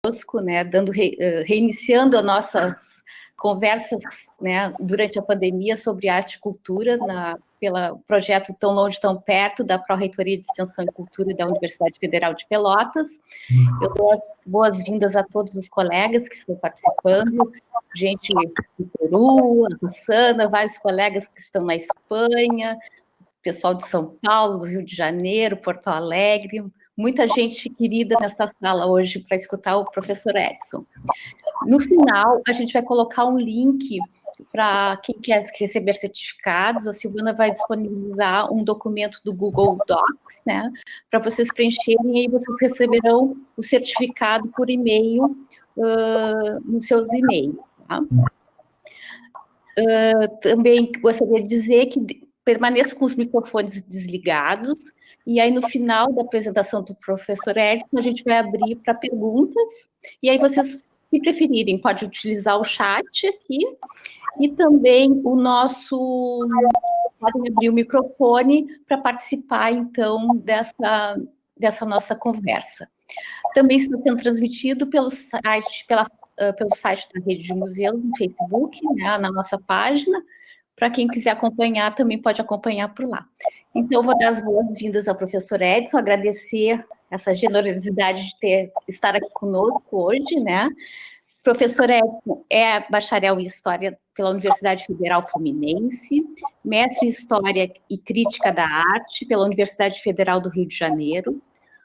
conosco, né, reiniciando as nossas conversas, né, durante a pandemia sobre arte e cultura, pelo projeto Tão Longe, Tão Perto, da Pró-Reitoria de Extensão e Cultura da Universidade Federal de Pelotas. Eu dou as boas-vindas a todos os colegas que estão participando, gente do Peru, a Rossana, vários colegas que estão na Espanha, pessoal de São Paulo, do Rio de Janeiro, Porto Alegre, muita gente querida nessa sala hoje para escutar o professor Edson. No final, a gente vai colocar um link para quem quer receber certificados. A Silvana vai disponibilizar um documento do Google Docs, né, para vocês preencherem, e aí vocês receberão o certificado por e-mail nos seus e-mails. Tá? Também gostaria de dizer que permaneça com os microfones desligados, e aí no final da apresentação do professor Edson, a gente vai abrir para perguntas, e aí vocês, se preferirem, podem utilizar o chat aqui, e também podem abrir o microfone para participar, então, dessa nossa conversa. Também está sendo transmitido pelo site da Rede de Museus no Facebook, né, na nossa página. Para quem quiser acompanhar, também pode acompanhar por lá. Então, eu vou dar as boas-vindas ao professor Edson, agradecer essa generosidade de estar aqui conosco hoje, né? O professor Edson é bacharel em História pela Universidade Federal Fluminense, mestre em História e Crítica da Arte pela Universidade Federal do Rio de Janeiro,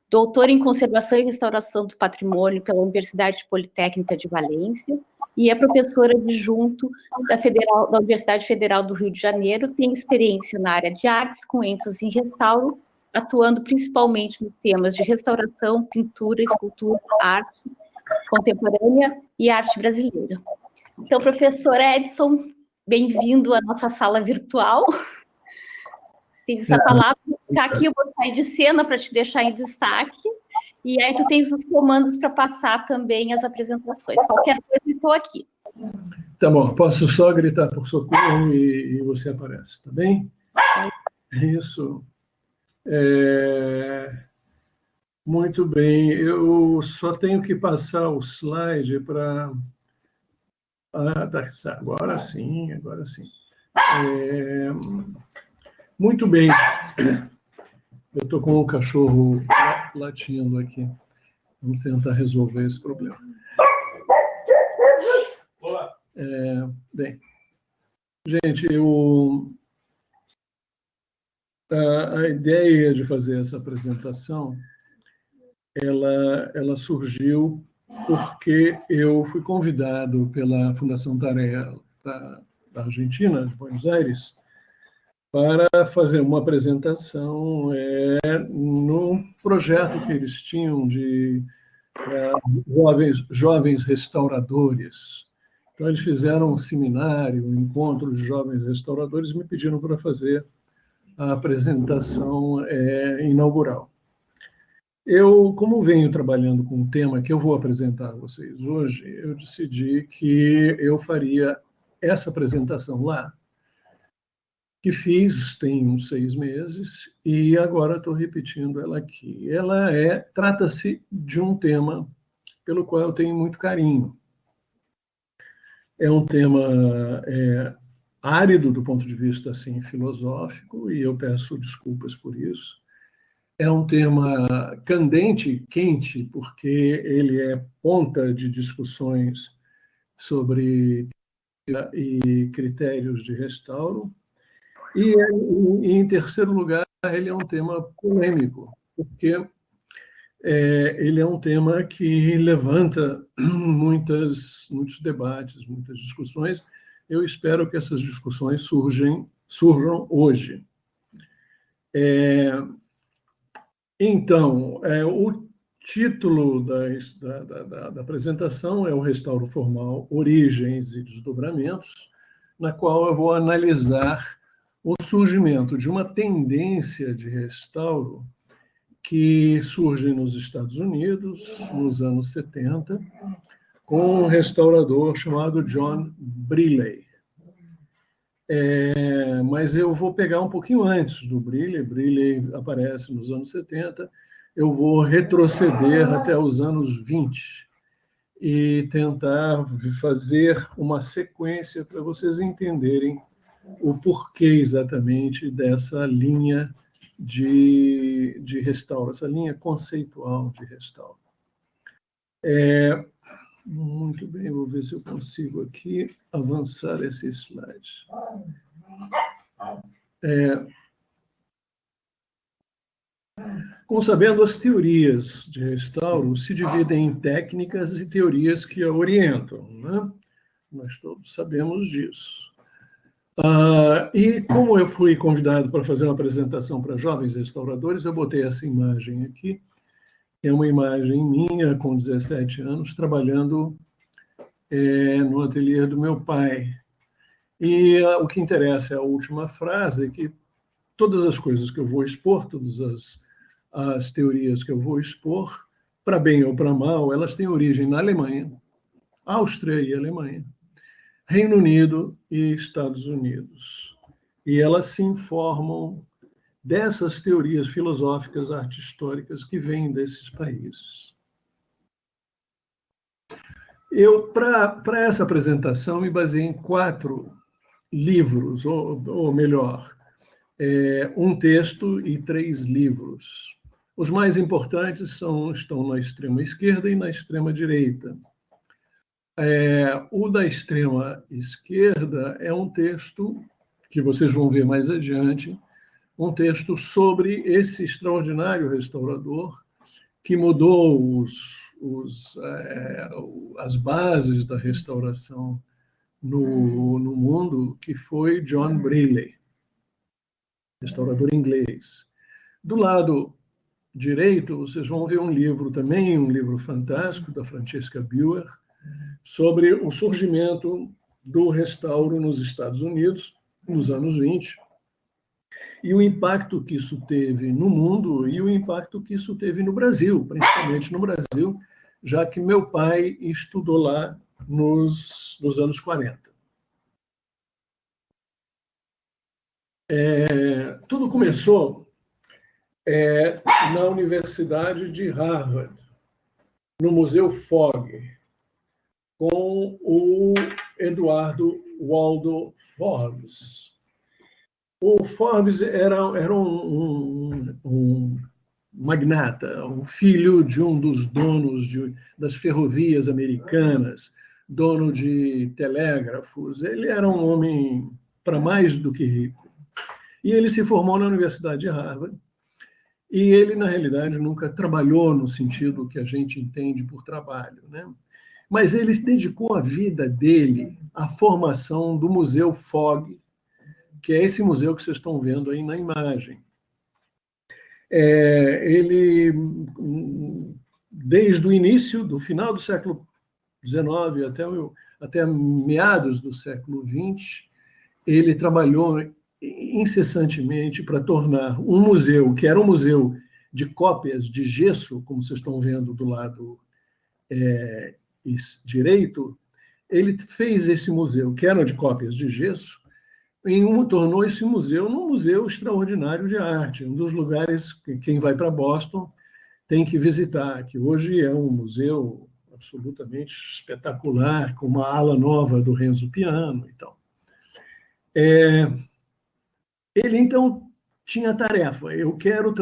doutor em Conservação e Restauração do Patrimônio pela Universidade Politécnica de Valência, e é professora adjunto da Universidade Federal do Rio de Janeiro, tem experiência na área de artes, com ênfase em restauro, atuando principalmente nos temas de restauração, pintura, escultura, arte contemporânea e arte brasileira. Então, professor Edson, bem-vindo à nossa sala virtual. Tem essa palavra, aqui eu vou sair de cena para te deixar em destaque, e aí tu tens os comandos para passar também as apresentações. Qualquer coisa, estou aqui. Tá bom, posso só gritar por socorro e você aparece, tá bem? Isso. Muito bem, eu só tenho que passar o slide para... agora sim, agora sim. Muito bem. Eu estou com um cachorro latindo aqui. Vamos tentar resolver esse problema. Bem, gente, a ideia de fazer essa apresentação, ela surgiu porque eu fui convidado pela Fundação Tarea da Argentina, de Buenos Aires, para fazer uma apresentação no projeto que eles tinham de jovens restauradores. Então, eles fizeram um seminário, um encontro de jovens restauradores, e me pediram para fazer a apresentação inaugural. Eu, como venho trabalhando com o tema que eu vou apresentar a vocês hoje, eu decidi que eu faria essa apresentação lá, que fiz tem uns 6 meses, e agora estou repetindo ela aqui. Trata-se de um tema pelo qual eu tenho muito carinho. É um tema árido do ponto de vista assim, filosófico, e eu peço desculpas por isso. É um tema candente, quente, porque ele é ponta de discussões sobre e critérios de restauro. E, em terceiro lugar, ele é um tema polêmico, porque ele é um tema que levanta muitos debates, muitas discussões. Eu espero que essas discussões surjam hoje. Então, o título da apresentação é o Restauro Formal, Origens e Desdobramentos, na qual eu vou analisar o surgimento de uma tendência de restauro que surge nos Estados Unidos, nos anos 70, com um restaurador chamado John Brealey. Mas eu vou pegar um pouquinho antes do Brealey. Brealey aparece nos anos 70, eu vou retroceder até os anos 20. e tentar fazer uma sequência para vocês entenderem o porquê exatamente dessa linha de restauro, essa linha conceitual de restauro. Muito bem, vou ver se eu consigo aqui avançar esse slide. Como sabendo, as teorias de restauro se dividem em técnicas e teorias que a orientam, né? Nós todos sabemos disso. E como eu fui convidado para fazer uma apresentação para jovens restauradores, eu botei essa imagem aqui. É uma imagem minha, com 17 anos, trabalhando no ateliê do meu pai. E o que interessa é a última frase, que todas as coisas que eu vou expor, todas as teorias que eu vou expor, para bem ou para mal, elas têm origem na Alemanha, Áustria e Alemanha, Reino Unido e Estados Unidos. E elas se informam dessas teorias filosóficas, arte históricas que vêm desses países. Eu, para essa apresentação, me baseei em 4 livros, ou melhor, um texto e 3 livros. Os mais importantes estão na extrema esquerda e na extrema direita. O da extrema esquerda é um texto que vocês vão ver mais adiante, um texto sobre esse extraordinário restaurador que mudou as bases da restauração no mundo, que foi John Brealey, restaurador inglês. Do lado direito, vocês vão ver um livro também, um livro fantástico, da Francesca Buer, sobre o surgimento do restauro nos Estados Unidos, nos anos 20, e o impacto que isso teve no mundo e o impacto que isso teve no Brasil, principalmente no Brasil, já que meu pai estudou lá nos anos 40. Tudo começou na Universidade de Harvard, no Museu Fogg, com o Eduardo Waldo Forbes. O Forbes era um magnata, um filho de um dos donos das ferrovias americanas, dono de telégrafos. Ele era um homem para mais do que rico. E ele se formou na Universidade de Harvard. E ele, na realidade, nunca trabalhou no sentido que a gente entende por trabalho, né? Mas ele se dedicou a vida dele à formação do Museu Fogg, que é esse museu que vocês estão vendo aí na imagem. Ele, desde o início, do final do século XIX até meados do século XX, ele trabalhou incessantemente para tornar um museu, que era um museu de cópias de gesso, como vocês estão vendo do lado direito, ele fez esse museu, que era de cópias de gesso, tornou esse museu num museu extraordinário de arte, um dos lugares que quem vai para Boston tem que visitar, que hoje é um museu absolutamente espetacular, com uma ala nova do Renzo Piano e tal. Ele, então, tinha a tarefa, eu quero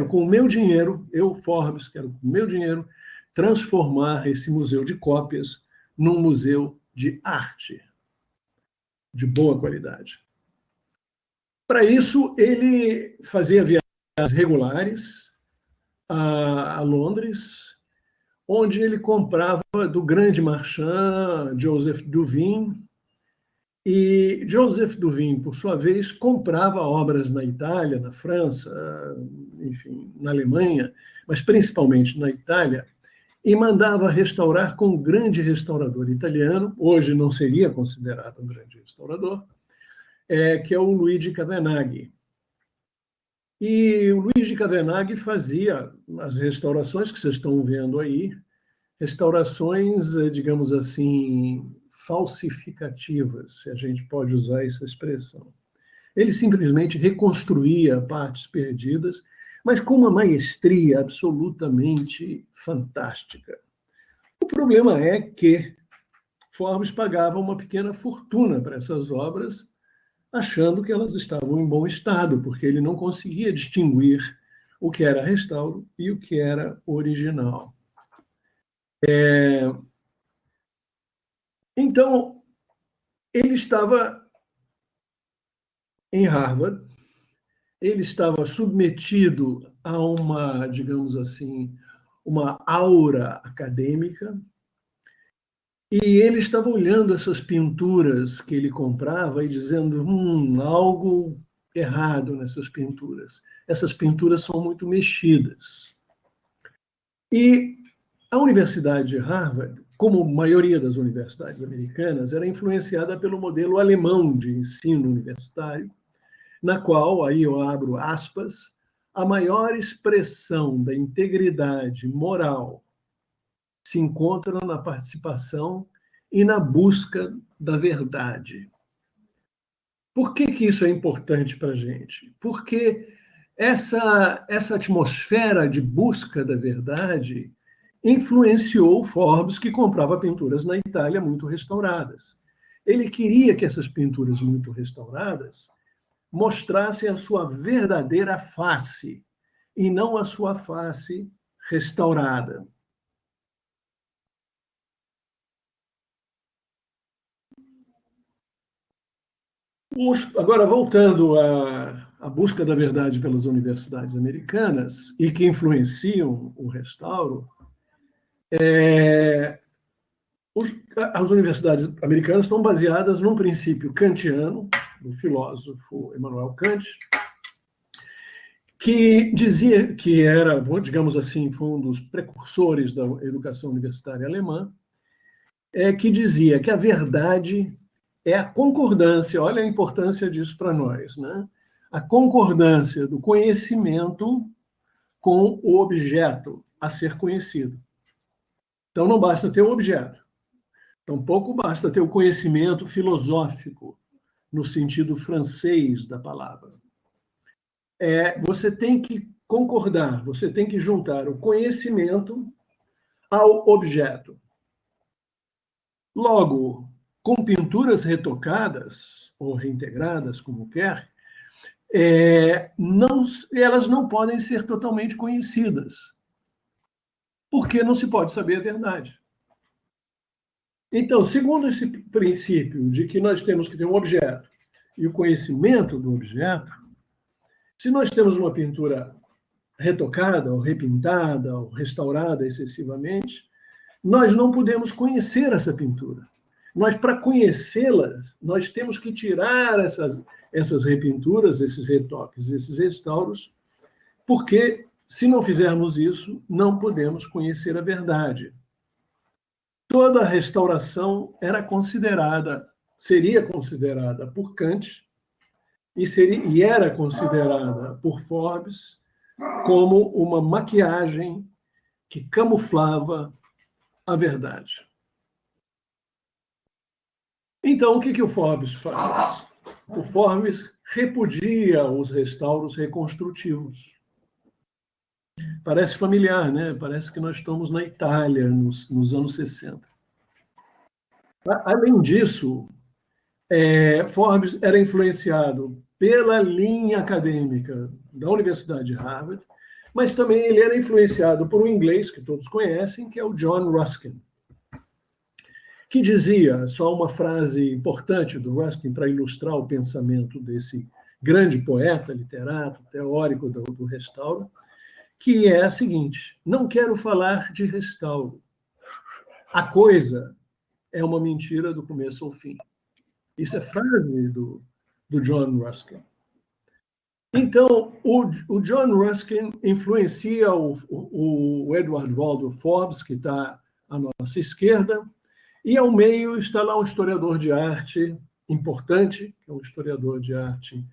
com o meu dinheiro, eu, Forbes, quero com o meu dinheiro transformar esse museu de cópias num museu de arte, de boa qualidade. Para isso, ele fazia viagens regulares a Londres, onde ele comprava do grande marchand Joseph Duveen, e Joseph Duveen, por sua vez, comprava obras na Itália, na França, enfim, na Alemanha, mas principalmente na Itália, e mandava restaurar com um grande restaurador italiano, hoje não seria considerado um grande restaurador, que é o Luigi Cavenaghi. E o Luigi Cavenaghi fazia as restaurações que vocês estão vendo aí, restaurações, digamos assim, falsificativas, se a gente pode usar essa expressão. Ele simplesmente reconstruía partes perdidas, mas com uma maestria absolutamente fantástica. O problema é que Forbes pagava uma pequena fortuna para essas obras, achando que elas estavam em bom estado, porque ele não conseguia distinguir o que era restauro e o que era original. Então, ele estava em Harvard, ele estava submetido a uma, digamos assim, uma aura acadêmica, e ele estava olhando essas pinturas que ele comprava e dizendo, algo errado nessas pinturas. Essas pinturas são muito mexidas. E a Universidade de Harvard, como a maioria das universidades americanas, era influenciada pelo modelo alemão de ensino universitário, na qual, aí eu abro aspas, a maior expressão da integridade moral se encontra na participação e na busca da verdade. Por que isso é importante para a gente? Porque essa atmosfera de busca da verdade influenciou Forbes, que comprava pinturas na Itália muito restauradas. Ele queria que essas pinturas muito restauradas mostrassem a sua verdadeira face e não a sua face restaurada. Agora, voltando à busca da verdade pelas universidades americanas e que influenciam o restauro, as universidades americanas estão baseadas num princípio kantiano, do filósofo Immanuel Kant, que dizia que era, digamos assim, foi um dos precursores da educação universitária alemã, que dizia que a verdade é a concordância, olha a importância disso para nós, né? A concordância do conhecimento com o objeto a ser conhecido. Então, não basta ter um objeto, tampouco basta ter o conhecimento filosófico, no sentido francês da palavra. Você tem que concordar, você tem que juntar o conhecimento ao objeto. Logo, com pinturas retocadas ou reintegradas, como quer, elas não podem ser totalmente conhecidas, porque não se pode saber a verdade. Então, segundo esse princípio de que nós temos que ter um objeto e o conhecimento do objeto, se nós temos uma pintura retocada, ou repintada, ou restaurada excessivamente, nós não podemos conhecer essa pintura. Nós, para conhecê-las, nós temos que tirar essas repinturas, esses retoques, esses restauros, porque, se não fizermos isso, não podemos conhecer a verdade. Toda a restauração seria considerada por Kant e era considerada por Forbes como uma maquiagem que camuflava a verdade. Então, o que o Forbes faz? O Forbes repudia os restauros reconstrutivos. Parece familiar, né? Parece que nós estamos na Itália, nos anos 60. Além disso, Forbes era influenciado pela linha acadêmica da Universidade de Harvard, mas também ele era influenciado por um inglês que todos conhecem, que é o John Ruskin, que dizia, só uma frase importante do Ruskin para ilustrar o pensamento desse grande poeta, literato, teórico do restauro, que é a seguinte: não quero falar de restauro. A coisa é uma mentira do começo ao fim. Isso é frase do John Ruskin. Então, o John Ruskin influencia o Edward Waldorf Forbes, que está à nossa esquerda, e ao meio está lá um historiador de arte importante, que é um historiador de arte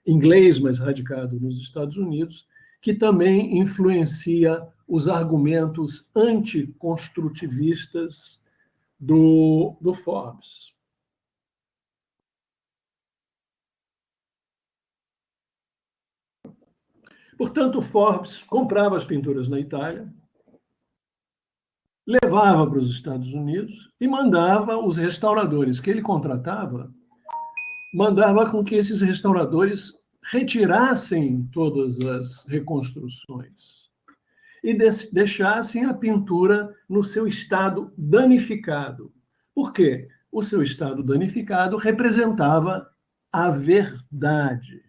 inglês, mas radicado nos Estados Unidos, que também influencia os argumentos anticonstrutivistas do Forbes. Portanto, Forbes comprava as pinturas na Itália, levava para os Estados Unidos e mandava os restauradores que ele contratava, mandava com que esses restauradores retirassem todas as reconstruções e deixassem a pintura no seu estado danificado. Por quê? O seu estado danificado representava a verdade.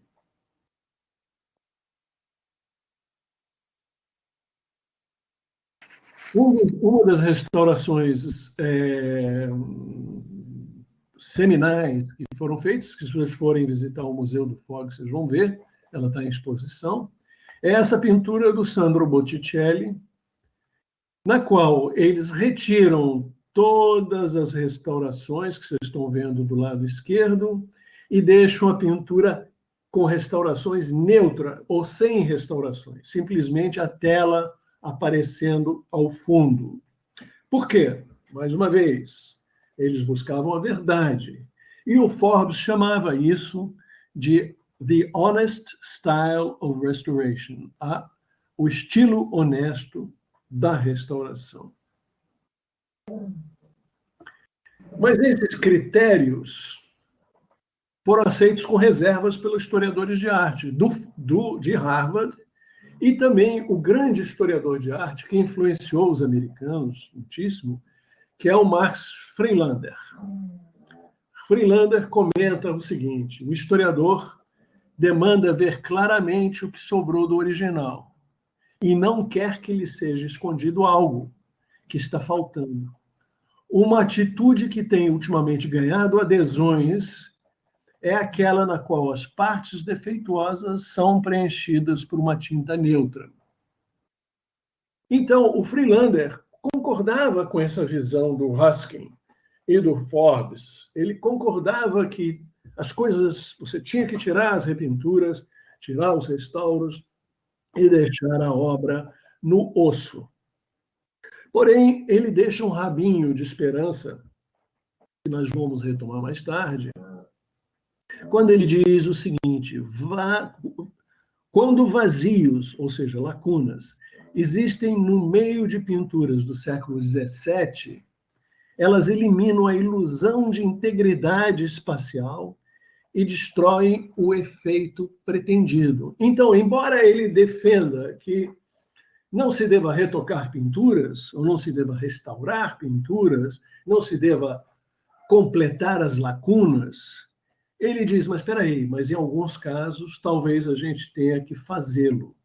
Uma das restaurações seminais que foram feitas, que se vocês forem visitar o Museu do Fog, vocês vão ver, ela está em exposição, é essa pintura do Sandro Botticelli, na qual eles retiram todas as restaurações que vocês estão vendo do lado esquerdo e deixam a pintura com restaurações neutra ou sem restaurações, simplesmente a tela aparecendo ao fundo. Por quê? Mais uma vez, eles buscavam a verdade. E o Forbes chamava isso de The Honest Style of Restoration, o estilo honesto da restauração. Mas esses critérios foram aceitos com reservas pelos historiadores de arte de Harvard e também o grande historiador de arte que influenciou os americanos muitíssimo, que é o Max Friedlander. Friedlander comenta o seguinte: o historiador demanda ver claramente o que sobrou do original e não quer que lhe seja escondido algo que está faltando. Uma atitude que tem ultimamente ganhado adesões é aquela na qual as partes defeituosas são preenchidas por uma tinta neutra. Então, o Friedlander concordava com essa visão do Ruskin e do Forbes. Ele concordava que as coisas, você tinha que tirar as repinturas, tirar os restauros e deixar a obra no osso. Porém, ele deixa um rabinho de esperança, que nós vamos retomar mais tarde, quando ele diz o seguinte: quando vazios, ou seja, lacunas, existem no meio de pinturas do século XVII, elas eliminam a ilusão de integridade espacial e destroem o efeito pretendido. Então, embora ele defenda que não se deva retocar pinturas, ou não se deva restaurar pinturas, não se deva completar as lacunas, ele diz, mas espera aí, mas em alguns casos talvez a gente tenha que fazê-lo.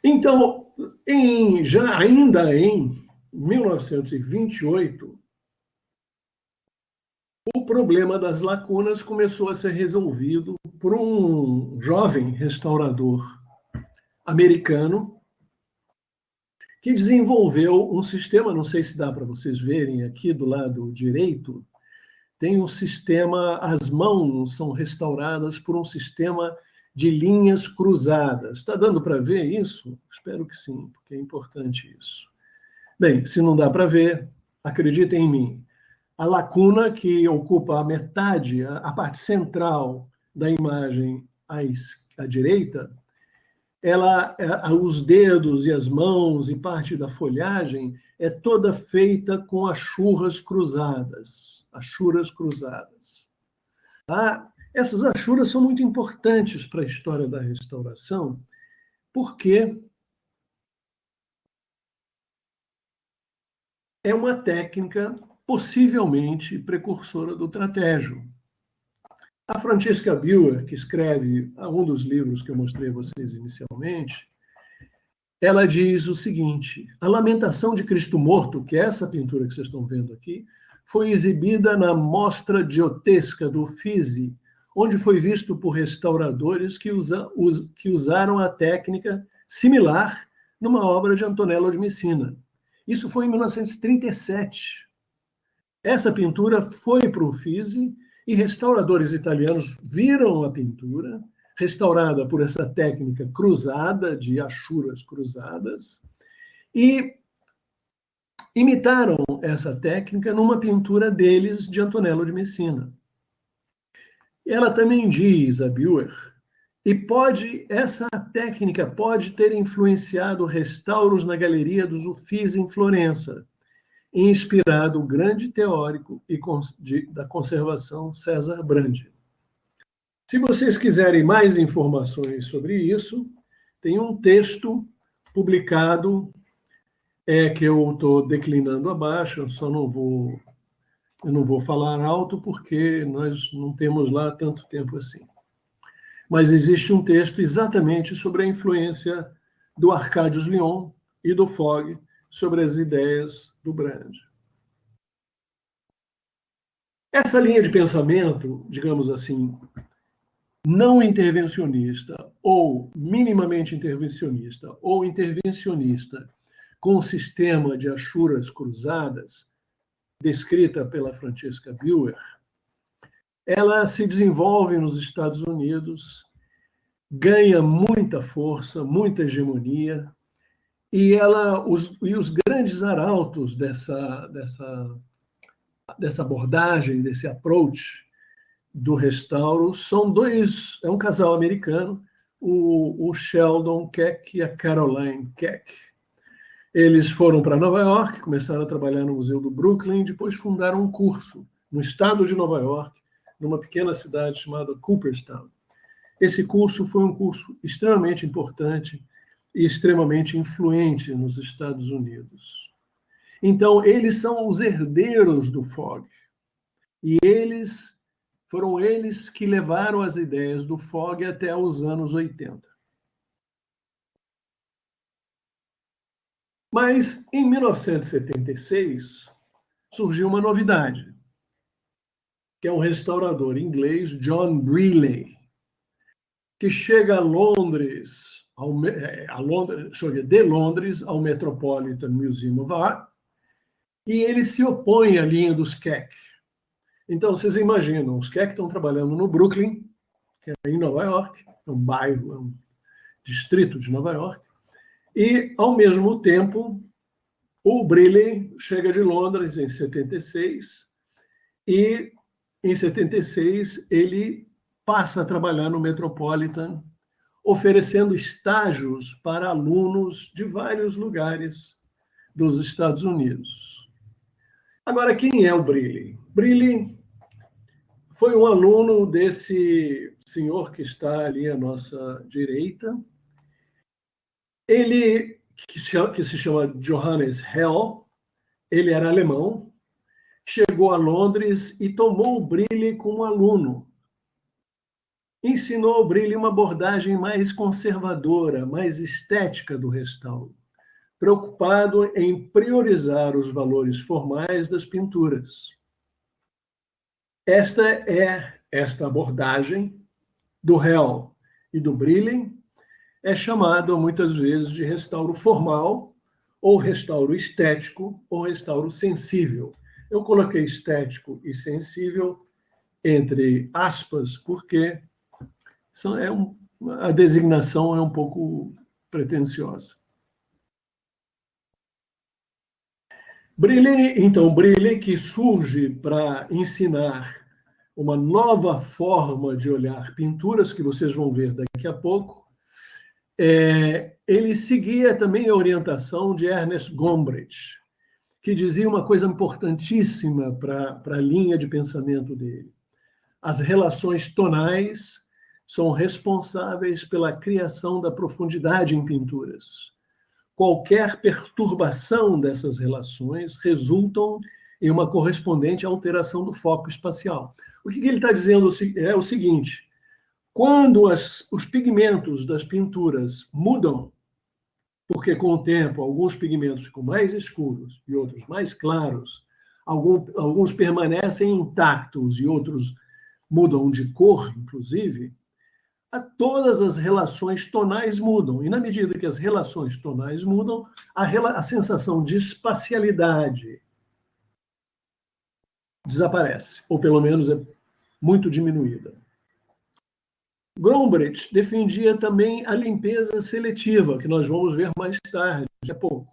Então, ainda em 1928, o problema das lacunas começou a ser resolvido por um jovem restaurador americano que desenvolveu um sistema, não sei se dá para vocês verem aqui do lado direito, tem um sistema, as mãos são restauradas por um sistema de linhas cruzadas. Está dando para ver isso? Espero que sim, porque é importante isso. Bem, se não dá para ver, acreditem em mim. A lacuna que ocupa a metade, a parte central da imagem à direita, os dedos e as mãos e parte da folhagem é toda feita com achuras cruzadas. Achuras cruzadas. Essas achuras são muito importantes para a história da restauração, porque é uma técnica possivelmente precursora do tratejo. A Francesca Buer, que escreve um dos livros que eu mostrei a vocês inicialmente, ela diz o seguinte: a Lamentação de Cristo Morto, que é essa pintura que vocês estão vendo aqui, foi exibida na Mostra Giotesca do Uffizi, onde foi visto por restauradores que usaram a técnica similar numa obra de Antonello de Messina. Isso foi em 1937. Essa pintura foi para o Uffizi e restauradores italianos viram a pintura, restaurada por essa técnica cruzada, de achuras cruzadas, e imitaram essa técnica numa pintura deles de Antonello de Messina. Ela também diz, a Buer, E essa técnica pode ter influenciado restauros na Galeria dos Uffizi em Florença, inspirado o grande teórico da conservação César Brandi. Se vocês quiserem mais informações sobre isso, tem um texto publicado que eu estou declinando abaixo, eu não vou falar alto porque nós não temos lá tanto tempo assim. Mas existe um texto exatamente sobre a influência do Arcadius Lyon e do Fogg sobre as ideias do Brandi. Essa linha de pensamento, digamos assim, não intervencionista ou minimamente intervencionista ou intervencionista com o sistema de achuras cruzadas, descrita pela Francesca Buer, ela se desenvolve nos Estados Unidos, ganha muita força, muita hegemonia, e os grandes arautos dessa abordagem, desse approach do restauro, é um casal americano, o Sheldon Keck e a Caroline Keck. Eles foram para Nova York, começaram a trabalhar no Museu do Brooklyn, depois fundaram um curso no estado de Nova York, numa pequena cidade chamada Cooperstown. Esse curso foi um curso extremamente importante e extremamente influente nos Estados Unidos. Então, eles são os herdeiros do Fogg. E foram eles que levaram as ideias do Fogg até os anos 80. Mas, em 1976, surgiu uma novidade, que é um restaurador inglês, John Brealey, que chega a Londres, de Londres ao Metropolitan Museum of Art, e ele se opõe à linha dos Keck. Então, vocês imaginam, os Keck estão trabalhando no Brooklyn, que é em Nova York, é um bairro, é um distrito de Nova York, e, ao mesmo tempo, o Brealey chega de Londres em 76, e em 76 ele passa a trabalhar no Metropolitan, oferecendo estágios para alunos de vários lugares dos Estados Unidos. Agora, quem é o Brealey? Brealey foi um aluno desse senhor que está ali à nossa direita. Ele, que se chama Johannes Hell, ele era alemão, chegou a Londres e tomou o Brealey como aluno. Ensinou ao Brealey uma abordagem mais conservadora, mais estética do restauro, preocupado em priorizar os valores formais das pinturas. Esta abordagem do Hell e do Brealey é chamada muitas vezes de restauro formal, ou restauro estético, ou restauro sensível. Eu coloquei estético e sensível entre aspas, porque a designação é um pouco pretensiosa. Brealey, que surge para ensinar uma nova forma de olhar pinturas, que vocês vão ver daqui a pouco, ele seguia também a orientação de Ernest Gombrich, que dizia uma coisa importantíssima para a linha de pensamento dele. As relações tonais são responsáveis pela criação da profundidade em pinturas. Qualquer perturbação dessas relações resultam em uma correspondente alteração do foco espacial. O que ele está dizendo é o seguinte: quando os pigmentos das pinturas mudam, porque com o tempo alguns pigmentos ficam mais escuros e outros mais claros, alguns permanecem intactos e outros mudam de cor, inclusive, todas as relações tonais mudam. E na medida que as relações tonais mudam, a sensação de espacialidade desaparece, ou pelo menos é muito diminuída. Gombrich defendia também a limpeza seletiva, que nós vamos ver mais tarde, daqui a pouco.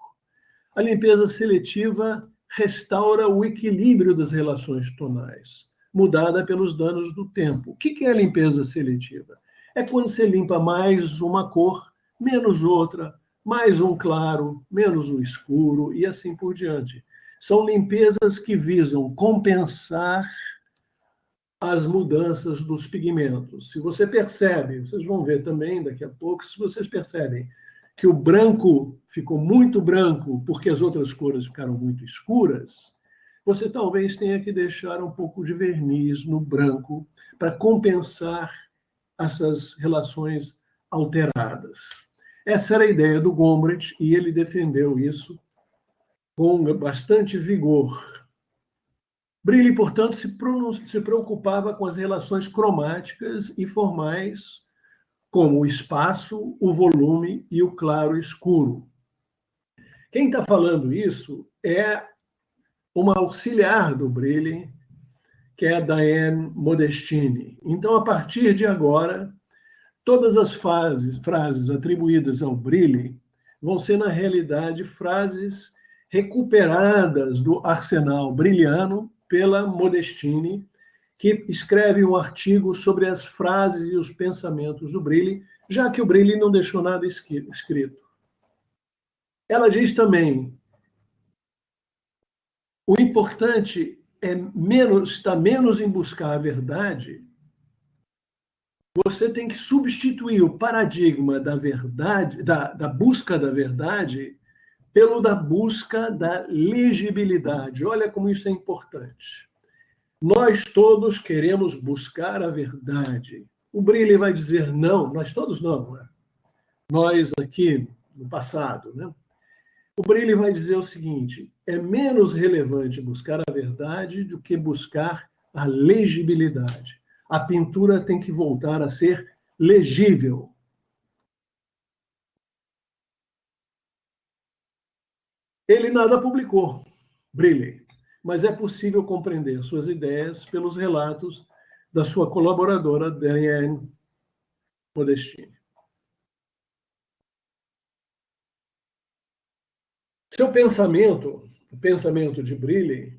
A limpeza seletiva restaura o equilíbrio das relações tonais, mudada pelos danos do tempo. O que é a limpeza seletiva? é quando você limpa mais uma cor, menos outra, mais um claro, menos um escuro, e assim por diante. São limpezas que visam compensar as mudanças dos pigmentos. Se você percebe, vocês vão ver também daqui a pouco, se vocês percebem que o branco ficou muito branco porque as outras cores ficaram muito escuras, você talvez tenha que deixar um pouco de verniz no branco para compensar essas relações alteradas. Essa era a ideia do Gombrich e ele defendeu isso com bastante vigor. Brilli, portanto, se preocupava com as relações cromáticas e formais, como o espaço, o volume e o claro e escuro. Quem está falando isso é uma auxiliar do Brilli, que é a Diane Modestini. Então, a partir de agora, todas as frases atribuídas ao Brilli vão ser, na realidade, frases recuperadas do arsenal brilliano pela Modestini, que escreve um artigo sobre as frases e os pensamentos do Brilli, já que o Brilli não deixou nada escrito. Ela diz também: o importante está menos em buscar a verdade. Você tem que substituir o paradigma da verdade, da busca da verdade, pelo da busca da legibilidade. Olha como isso é importante. Nós todos queremos buscar a verdade. O Brilli vai dizer não, nós todos não, né? Nós aqui no passado, né? O Brilli vai dizer o seguinte: é menos relevante buscar a verdade do que buscar a legibilidade. A pintura tem que voltar a ser legível. Ele nada publicou, Brilli, mas é possível compreender suas ideias pelos relatos da sua colaboradora, Diane Modestini. Seu pensamento, o pensamento de Brilli,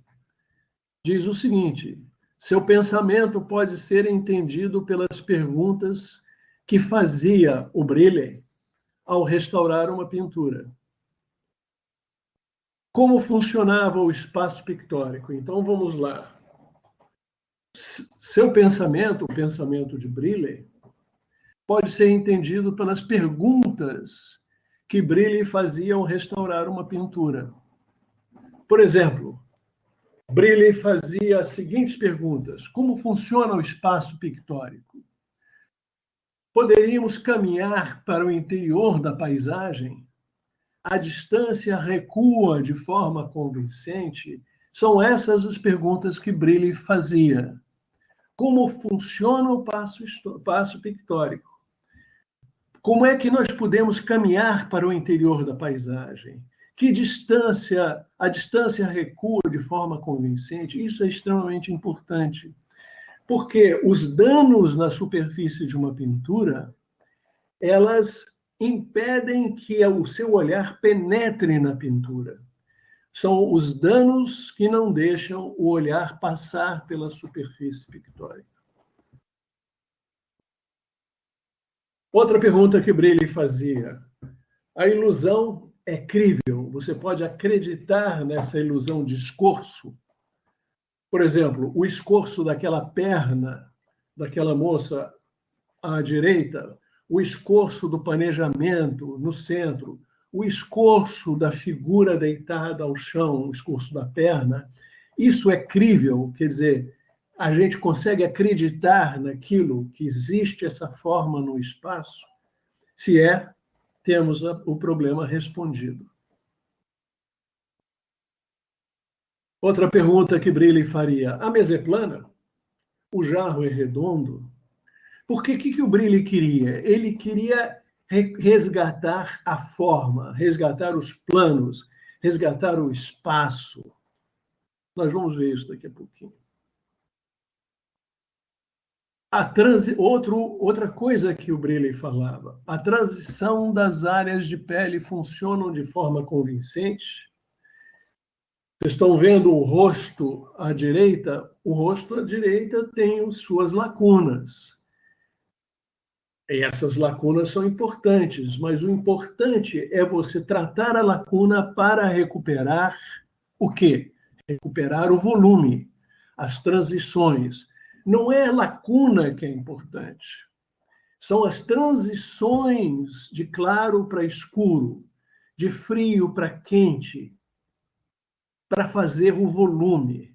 diz o seguinte: seu pensamento pode ser entendido pelas perguntas que fazia o Brilli ao restaurar uma pintura. Como funcionava o espaço pictórico? Então, vamos lá. Seu pensamento, o pensamento de Brilli, pode ser entendido pelas perguntas que Brilli fazia ao restaurar uma pintura. Por exemplo, Brilli fazia as seguintes perguntas: como funciona o espaço pictórico? Poderíamos caminhar para o interior da paisagem? A distância recua de forma convincente? São essas as perguntas que Brilli fazia. Como funciona o passo pictórico? Como é que nós podemos caminhar para o interior da paisagem? Que distância, a distância recua de forma convincente? Isso é extremamente importante, porque os danos na superfície de uma pintura, elas impedem que o seu olhar penetre na pintura. São os danos que não deixam o olhar passar pela superfície pictórica. Outra pergunta que Brilli fazia: a ilusão é crível? Você pode acreditar nessa ilusão de escorço? Por exemplo, o escorço daquela perna daquela moça à direita, o escorço do planejamento no centro, o escorço da figura deitada ao chão, o escorço da perna, isso é crível, quer dizer, a gente consegue acreditar naquilo, que existe essa forma no espaço? Se é, temos o problema respondido. Outra pergunta que Brilli faria: a mesa é plana? O jarro é redondo? Porque o que o Brilli queria? Ele queria resgatar a forma, resgatar os planos, resgatar o espaço. Nós vamos ver isso daqui a pouquinho. Outra coisa que o Brilli falava: a transição das áreas de pele funcionam de forma convincente? Vocês estão vendo o rosto à direita? O rosto à direita tem suas lacunas. E essas lacunas são importantes, mas o importante é você tratar a lacuna para recuperar o quê? Recuperar o volume, as transições. Não é a lacuna que é importante, são as transições de claro para escuro, de frio para quente, para fazer o volume.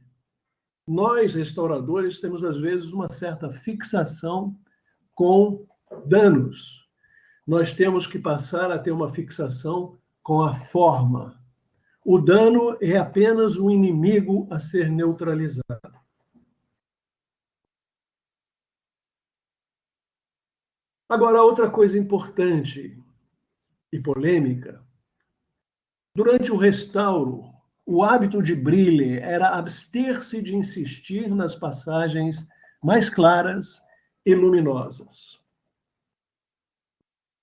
Nós, restauradores, temos, às vezes, uma certa fixação com danos. Nós temos que passar a ter uma fixação com a forma. O dano é apenas um inimigo a ser neutralizado. Agora, outra coisa importante e polêmica. Durante o restauro, o hábito de Brille era abster-se de insistir nas passagens mais claras e luminosas.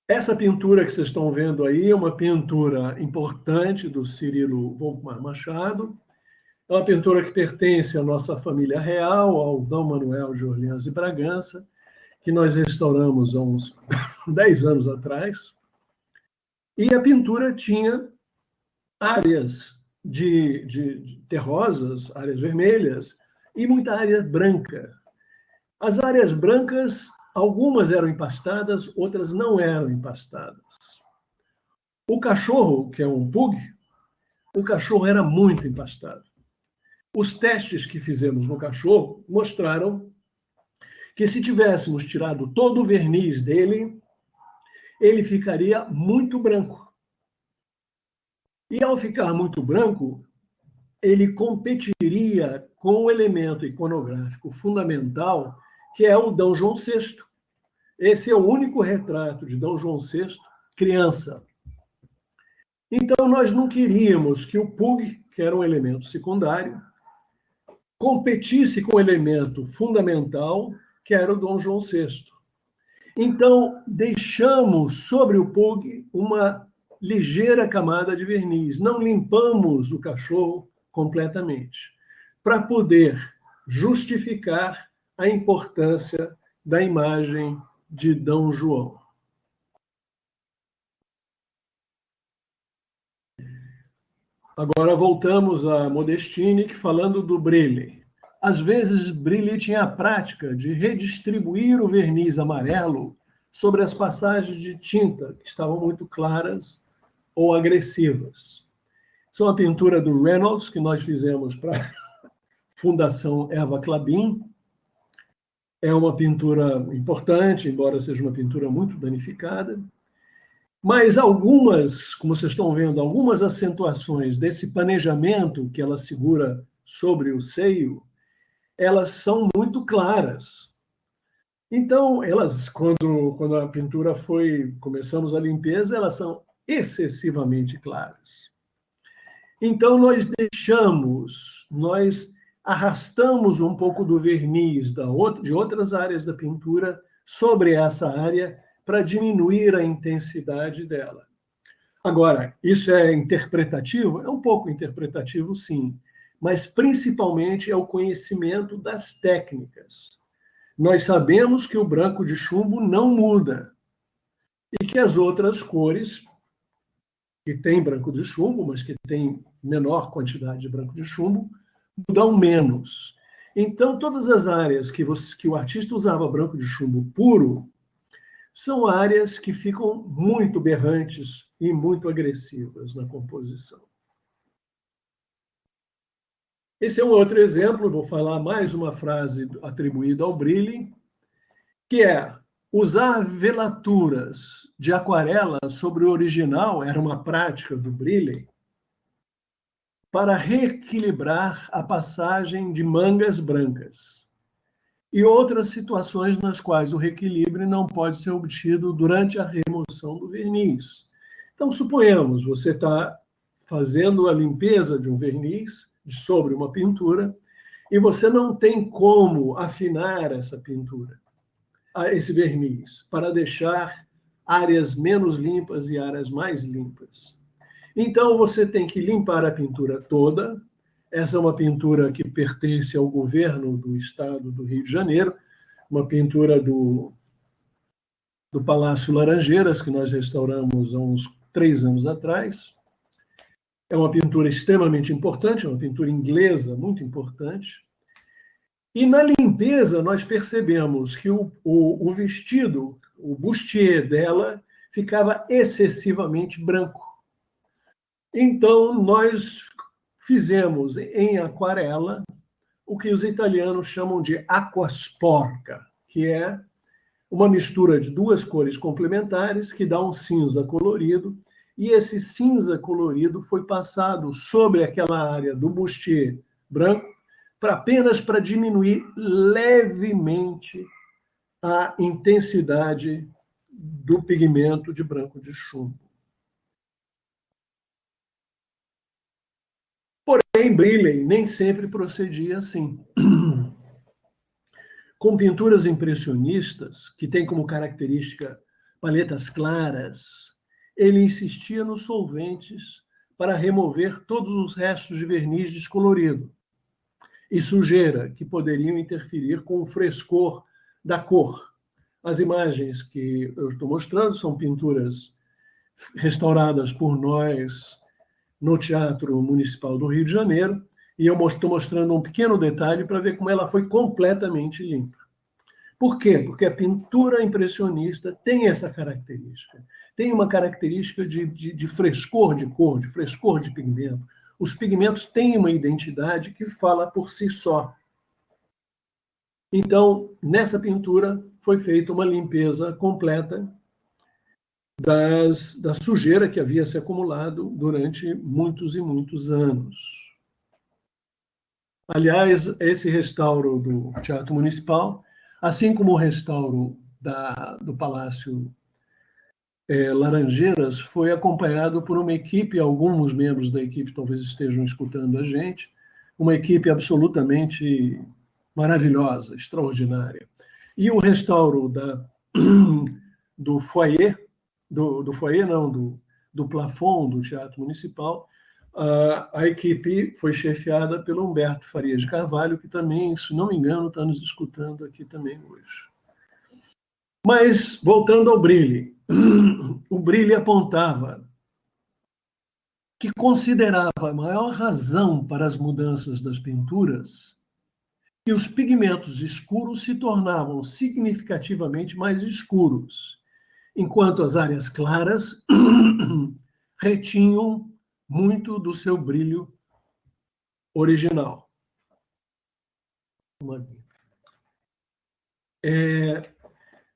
Essa pintura que vocês estão vendo aí é uma pintura importante do Cirilo Volkmar Machado. É uma pintura que pertence à nossa família real, ao D. Manuel de Orleans e Bragança, que nós restauramos há uns 10 anos atrás. E a pintura tinha áreas de terrosas, áreas vermelhas, e muita área branca. As áreas brancas, algumas eram empastadas, outras não eram empastadas. O cachorro, que é um pug, o cachorro era muito empastado. Os testes que fizemos no cachorro mostraram que se tivéssemos tirado todo o verniz dele, ele ficaria muito branco. E ao ficar muito branco, ele competiria com o elemento iconográfico fundamental, que é o D. João VI. Esse é o único retrato de D. João VI, criança. Então, nós não queríamos que o pug, que era um elemento secundário, competisse com o elemento fundamental, que era o D. João VI. Então, deixamos sobre o pug uma ligeira camada de verniz. Não limpamos o cachorro completamente, para poder justificar a importância da imagem de D. João. Agora voltamos a Modestini, falando do Brille. Às vezes, Brille tinha a prática de redistribuir o verniz amarelo sobre as passagens de tinta, que estavam muito claras ou agressivas. Isso é uma pintura do Reynolds, que nós fizemos para a Fundação Eva Clabin. É uma pintura importante, embora seja uma pintura muito danificada. Mas algumas, como vocês estão vendo, algumas acentuações desse panejamento que ela segura sobre o seio, elas são muito claras. Então, elas, quando a pintura começamos a limpeza, elas são excessivamente claras. Então, nós arrastamos um pouco do verniz de outras áreas da pintura sobre essa área para diminuir a intensidade dela. Agora, isso é interpretativo? É um pouco interpretativo, sim, mas principalmente é o conhecimento das técnicas. Nós sabemos que o branco de chumbo não muda e que as outras cores, que têm branco de chumbo, mas que têm menor quantidade de branco de chumbo, mudam menos. Então, todas as áreas que o artista usava branco de chumbo puro são áreas que ficam muito berrantes e muito agressivas na composição. Esse é um outro exemplo, vou falar mais uma frase atribuída ao Brille, que é: usar velaturas de aquarela sobre o original era uma prática do Brille para reequilibrar a passagem de mangas brancas e outras situações nas quais o reequilíbrio não pode ser obtido durante a remoção do verniz. Então, suponhamos, você está fazendo a limpeza de um verniz sobre uma pintura e você não tem como afinar essa pintura, esse verniz, para deixar áreas menos limpas e áreas mais limpas. Então, você tem que limpar a pintura toda. Essa é uma pintura que pertence ao governo do estado do Rio de Janeiro, uma pintura do do Palácio Laranjeiras, que nós restauramos há uns 3 anos atrás. É uma pintura extremamente importante, é uma pintura inglesa muito importante. E na limpeza nós percebemos que o vestido, o bustier dela, ficava excessivamente branco. Então nós fizemos em aquarela o que os italianos chamam de aquasporca, que é uma mistura de 2 cores complementares que dá um cinza colorido, e esse cinza colorido foi passado sobre aquela área do bustier branco apenas para diminuir levemente a intensidade do pigmento de branco de chumbo. Porém, Briley nem sempre procedia assim. Com pinturas impressionistas, que têm como característica paletas claras, ele insistia nos solventes para remover todos os restos de verniz descolorido e sujeira que poderiam interferir com o frescor da cor. As imagens que eu estou mostrando são pinturas restauradas por nós no Teatro Municipal do Rio de Janeiro, e eu estou mostrando um pequeno detalhe para ver como ela foi completamente limpa. Por quê? Porque a pintura impressionista tem essa característica. Tem uma característica de frescor de cor, de frescor de pigmento. Os pigmentos têm uma identidade que fala por si só. Então, nessa pintura foi feita uma limpeza completa da sujeira que havia se acumulado durante muitos e muitos anos. Aliás, esse restauro do Teatro Municipal, assim como o restauro do Palácio Laranjeiras, foi acompanhado por uma equipe, alguns membros da equipe talvez estejam escutando a gente, uma equipe absolutamente maravilhosa, extraordinária. E o restauro do foyer, do plafond do Teatro Municipal, a equipe foi chefiada pelo Humberto Farias de Carvalho, que também, se não me engano, está nos escutando aqui também hoje. Mas, voltando ao Brilli, o Brilli apontava que considerava a maior razão para as mudanças das pinturas que os pigmentos escuros se tornavam significativamente mais escuros, enquanto as áreas claras retinham muito do seu brilho original.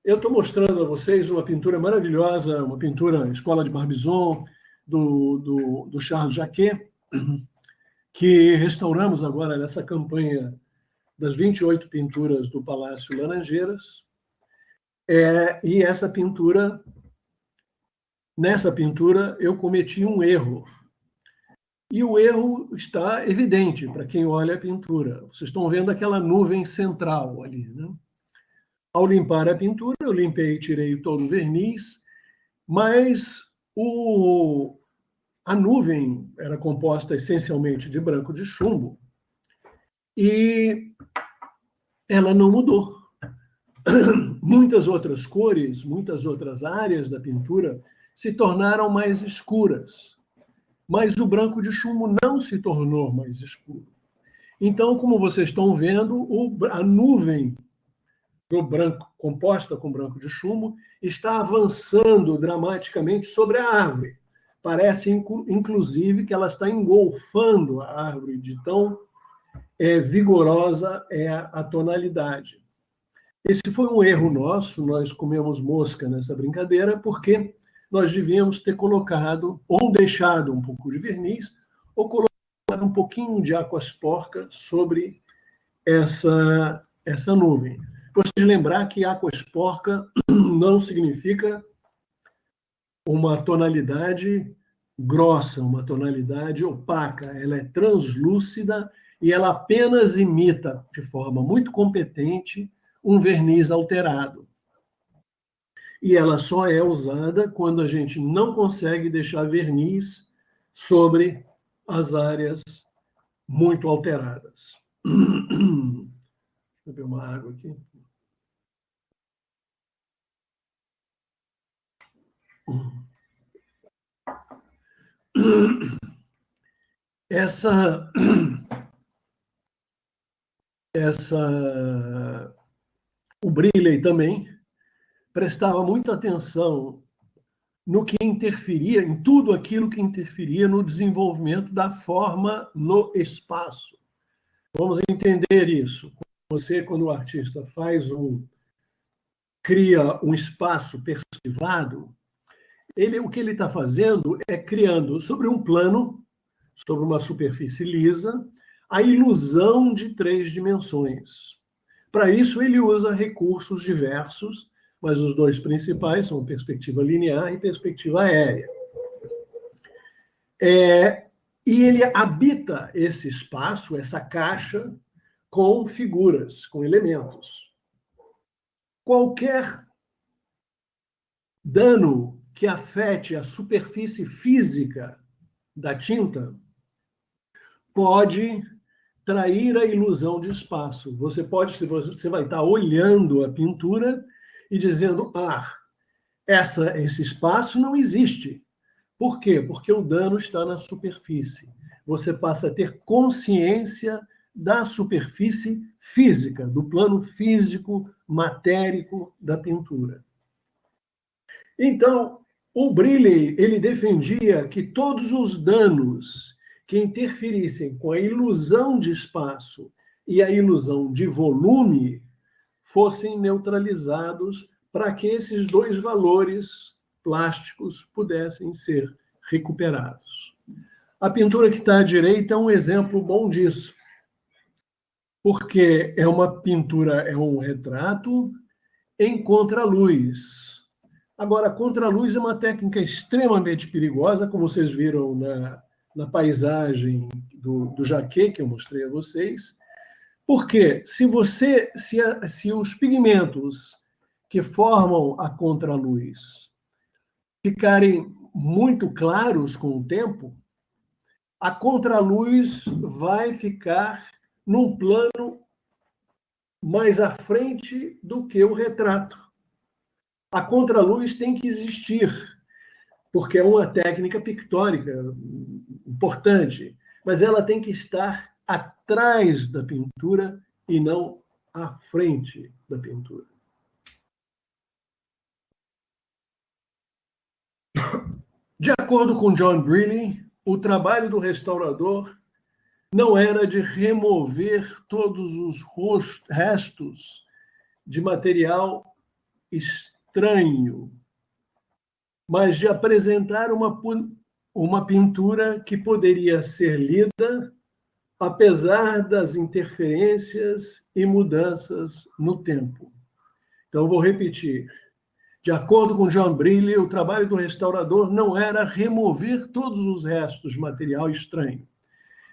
Eu estou mostrando a vocês uma pintura maravilhosa, uma pintura Escola de Barbizon, do Charles Jacquet, que restauramos agora nessa campanha das 28 pinturas do Palácio Laranjeiras. E nessa pintura eu cometi um erro. E o erro está evidente para quem olha a pintura. Vocês estão vendo aquela nuvem central ali, né? Ao limpar a pintura, eu limpei e tirei todo o verniz, mas a nuvem era composta essencialmente de branco de chumbo e ela não mudou. Muitas outras cores, muitas outras áreas da pintura se tornaram mais escuras, mas o branco de chumbo não se tornou mais escuro. Então, como vocês estão vendo, a nuvem do branco, composta com branco de chumbo, está avançando dramaticamente sobre a árvore. Parece, inclusive, que ela está engolfando a árvore, de tão vigorosa é a tonalidade. Esse foi um erro nosso, nós comemos mosca nessa brincadeira, porque nós devíamos ter colocado, ou deixado um pouco de verniz, ou colocado um pouquinho de aquasporca sobre essa nuvem. Gostaria de lembrar que aquasporca não significa uma tonalidade grossa, uma tonalidade opaca. Ela é translúcida e ela apenas imita, de forma muito competente, um verniz alterado. E ela só é usada quando a gente não consegue deixar verniz sobre as áreas muito alteradas. Deixa eu beber uma água aqui. O Brearley também prestava muita atenção no que interferia, em tudo aquilo que interferia no desenvolvimento da forma no espaço. Vamos entender isso. Quando o artista cria um espaço perspectivado, o que ele está fazendo é criando sobre um plano, sobre uma superfície lisa, a ilusão de 3 dimensões. Para isso, ele usa recursos diversos, mas os 2 principais são perspectiva linear e perspectiva aérea. E ele habita esse espaço, essa caixa, com figuras, com elementos. Qualquer dano que afete a superfície física da tinta pode trair a ilusão de espaço. Você vai estar olhando a pintura e dizendo, esse espaço não existe. Por quê? Porque o dano está na superfície. Você passa a ter consciência da superfície física, do plano físico, matérico da pintura. Então, o Brearley, ele defendia que todos os danos que interferissem com a ilusão de espaço e a ilusão de volume fossem neutralizados para que esses 2 valores plásticos pudessem ser recuperados. A pintura que está à direita é um exemplo bom disso, porque é uma pintura, é um retrato em contraluz. Agora, a contraluz é uma técnica extremamente perigosa, como vocês viram na paisagem do Jacquet, que eu mostrei a vocês, porque se os pigmentos que formam a contraluz ficarem muito claros com o tempo, a contraluz vai ficar num plano mais à frente do que o retrato. A contraluz tem que existir, porque é uma técnica pictórica importante, mas ela tem que estar atrás da pintura e não à frente da pintura. De acordo com John Brearley, o trabalho do restaurador não era de remover todos os restos de material estranho, mas de apresentar uma pintura que poderia ser lida apesar das interferências e mudanças no tempo. Então, vou repetir. De acordo com John Brearley, o trabalho do restaurador não era remover todos os restos de material estranho,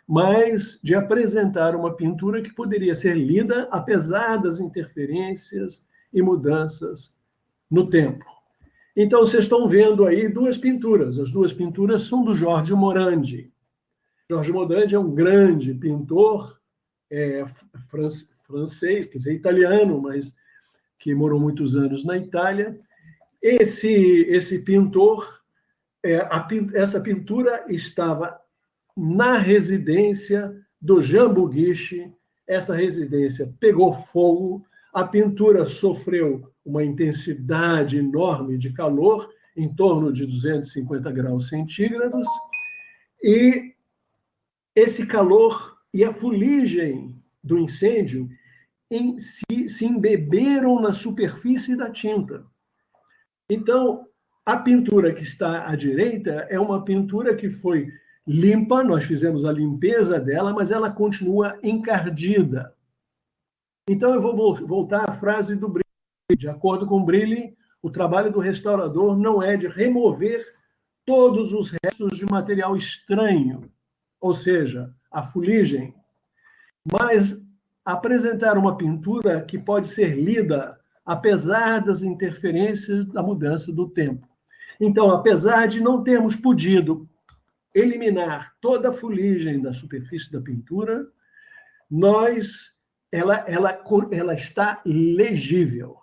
mas de apresentar uma pintura que poderia ser lida apesar das interferências e mudanças no tempo. Então, vocês estão vendo aí 2 pinturas. As 2 pinturas são do Georges Morandi. Georges Morandi é um grande pintor francês, quer dizer, italiano, mas que morou muitos anos na Itália. Esse pintor, essa pintura estava na residência do Jean Bouguiche. Essa residência pegou fogo, a pintura sofreu uma intensidade enorme de calor, em torno de 250 graus centígrados, e esse calor e a fuligem do incêndio se embeberam na superfície da tinta. Então, a pintura que está à direita é uma pintura que foi limpa, nós fizemos a limpeza dela, mas ela continua encardida. Então, eu vou voltar à frase do Brearley. De acordo com Brearley, o trabalho do restaurador não é de remover todos os restos de material estranho, ou seja, a fuligem, mas apresentar uma pintura que pode ser lida apesar das interferências da mudança do tempo. Então, apesar de não termos podido eliminar toda a fuligem da superfície da pintura, ela está legível.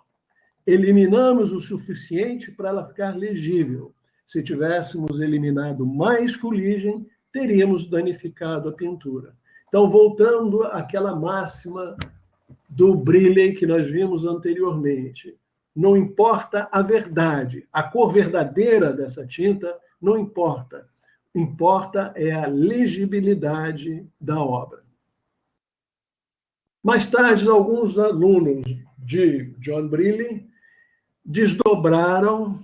Eliminamos o suficiente para ela ficar legível. Se tivéssemos eliminado mais fuligem, teríamos danificado a pintura. Então, voltando àquela máxima do Brilley que nós vimos anteriormente, não importa a verdade, a cor verdadeira dessa tinta não importa. Importa é a legibilidade da obra. Mais tarde, alguns alunos de John Brilley desdobraram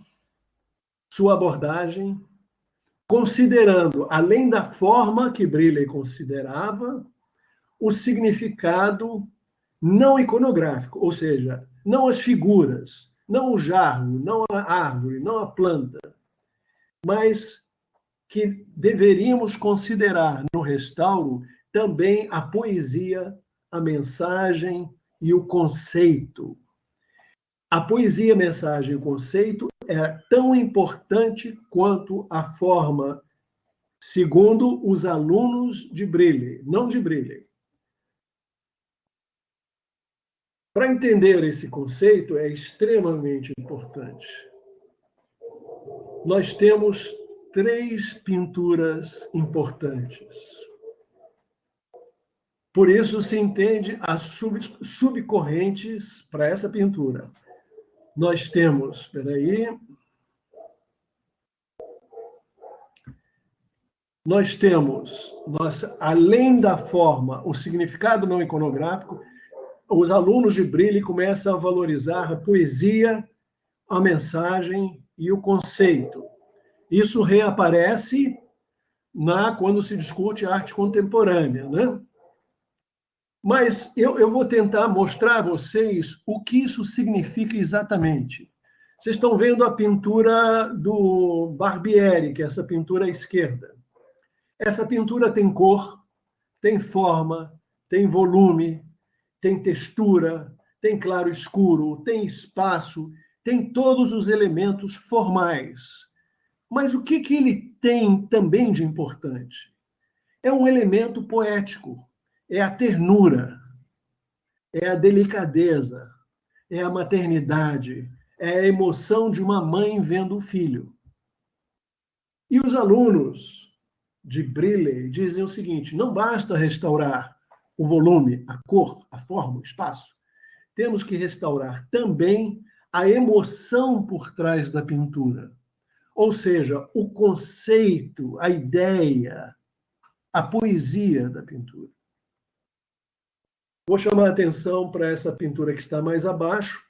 sua abordagem, considerando, além da forma que Brilley considerava, o significado não iconográfico, ou seja, não as figuras, não o jarro, não a árvore, não a planta, mas que deveríamos considerar no restauro também a poesia, a mensagem e o conceito. A poesia, a mensagem e o conceito é tão importante quanto a forma, segundo os alunos de Brilley, não de Brilley. Para entender esse conceito é extremamente importante. Nós temos 3 pinturas importantes. Por isso se entende as subcorrentes para essa pintura. Nós temos, além da forma, o significado não iconográfico, os alunos de Brilley começam a valorizar a poesia, a mensagem e o conceito. Isso reaparece quando se discute arte contemporânea, né? Mas eu vou tentar mostrar a vocês o que isso significa exatamente. Vocês estão vendo a pintura do Barbieri, que é essa pintura à esquerda. Essa pintura tem cor, tem forma, tem volume, tem textura, tem claro e escuro, tem espaço, tem todos os elementos formais. Mas o que ele tem também de importante? É um elemento poético, é a ternura, é a delicadeza, é a maternidade, é a emoção de uma mãe vendo o filho. E os alunos de Brilley dizem o seguinte: não basta restaurar o volume, a cor, a forma, o espaço. Temos que restaurar também a emoção por trás da pintura. Ou seja, o conceito, a ideia, a poesia da pintura. Vou chamar a atenção para essa pintura que está mais abaixo,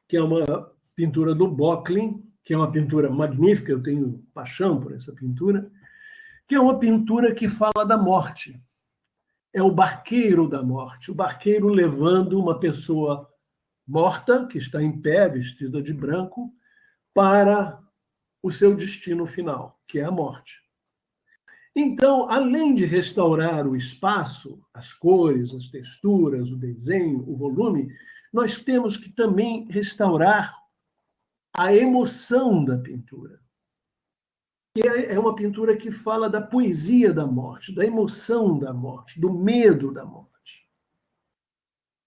que é uma pintura do Böcklin, que é uma pintura magnífica, eu tenho paixão por essa pintura, que é uma pintura que fala da morte. É o barqueiro da morte, o barqueiro levando uma pessoa morta, que está em pé, vestida de branco, para o seu destino final, que é a morte. Então, além de restaurar o espaço, as cores, as texturas, o desenho, o volume, nós temos que também restaurar a emoção da pintura. Que é uma pintura que fala da poesia da morte, da emoção da morte, do medo da morte.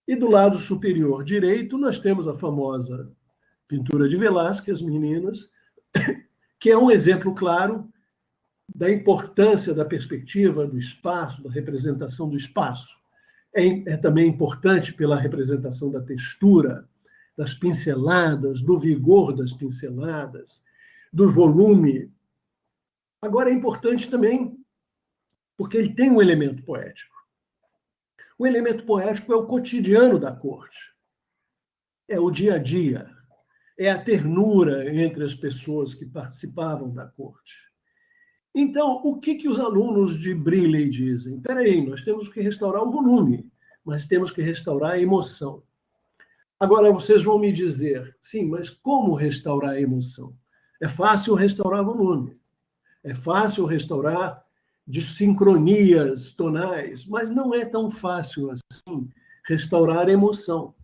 E do lado superior direito, nós temos a famosa pintura de Velázquez, Meninas, que é um exemplo claro da importância da perspectiva do espaço, da representação do espaço. É também importante pela representação da textura, das pinceladas, do vigor das pinceladas, do volume. Agora, é importante também porque ele tem um elemento poético. O elemento poético é o cotidiano da corte. É o dia a dia. É a ternura entre as pessoas que participavam da corte. Então, o que os alunos de Brilley dizem? Espera aí, nós temos que restaurar o volume, mas temos que restaurar a emoção. Agora, vocês vão me dizer, sim, mas como restaurar a emoção? É fácil restaurar volume, é fácil restaurar desincronias tonais, mas não é tão fácil assim restaurar a emoção.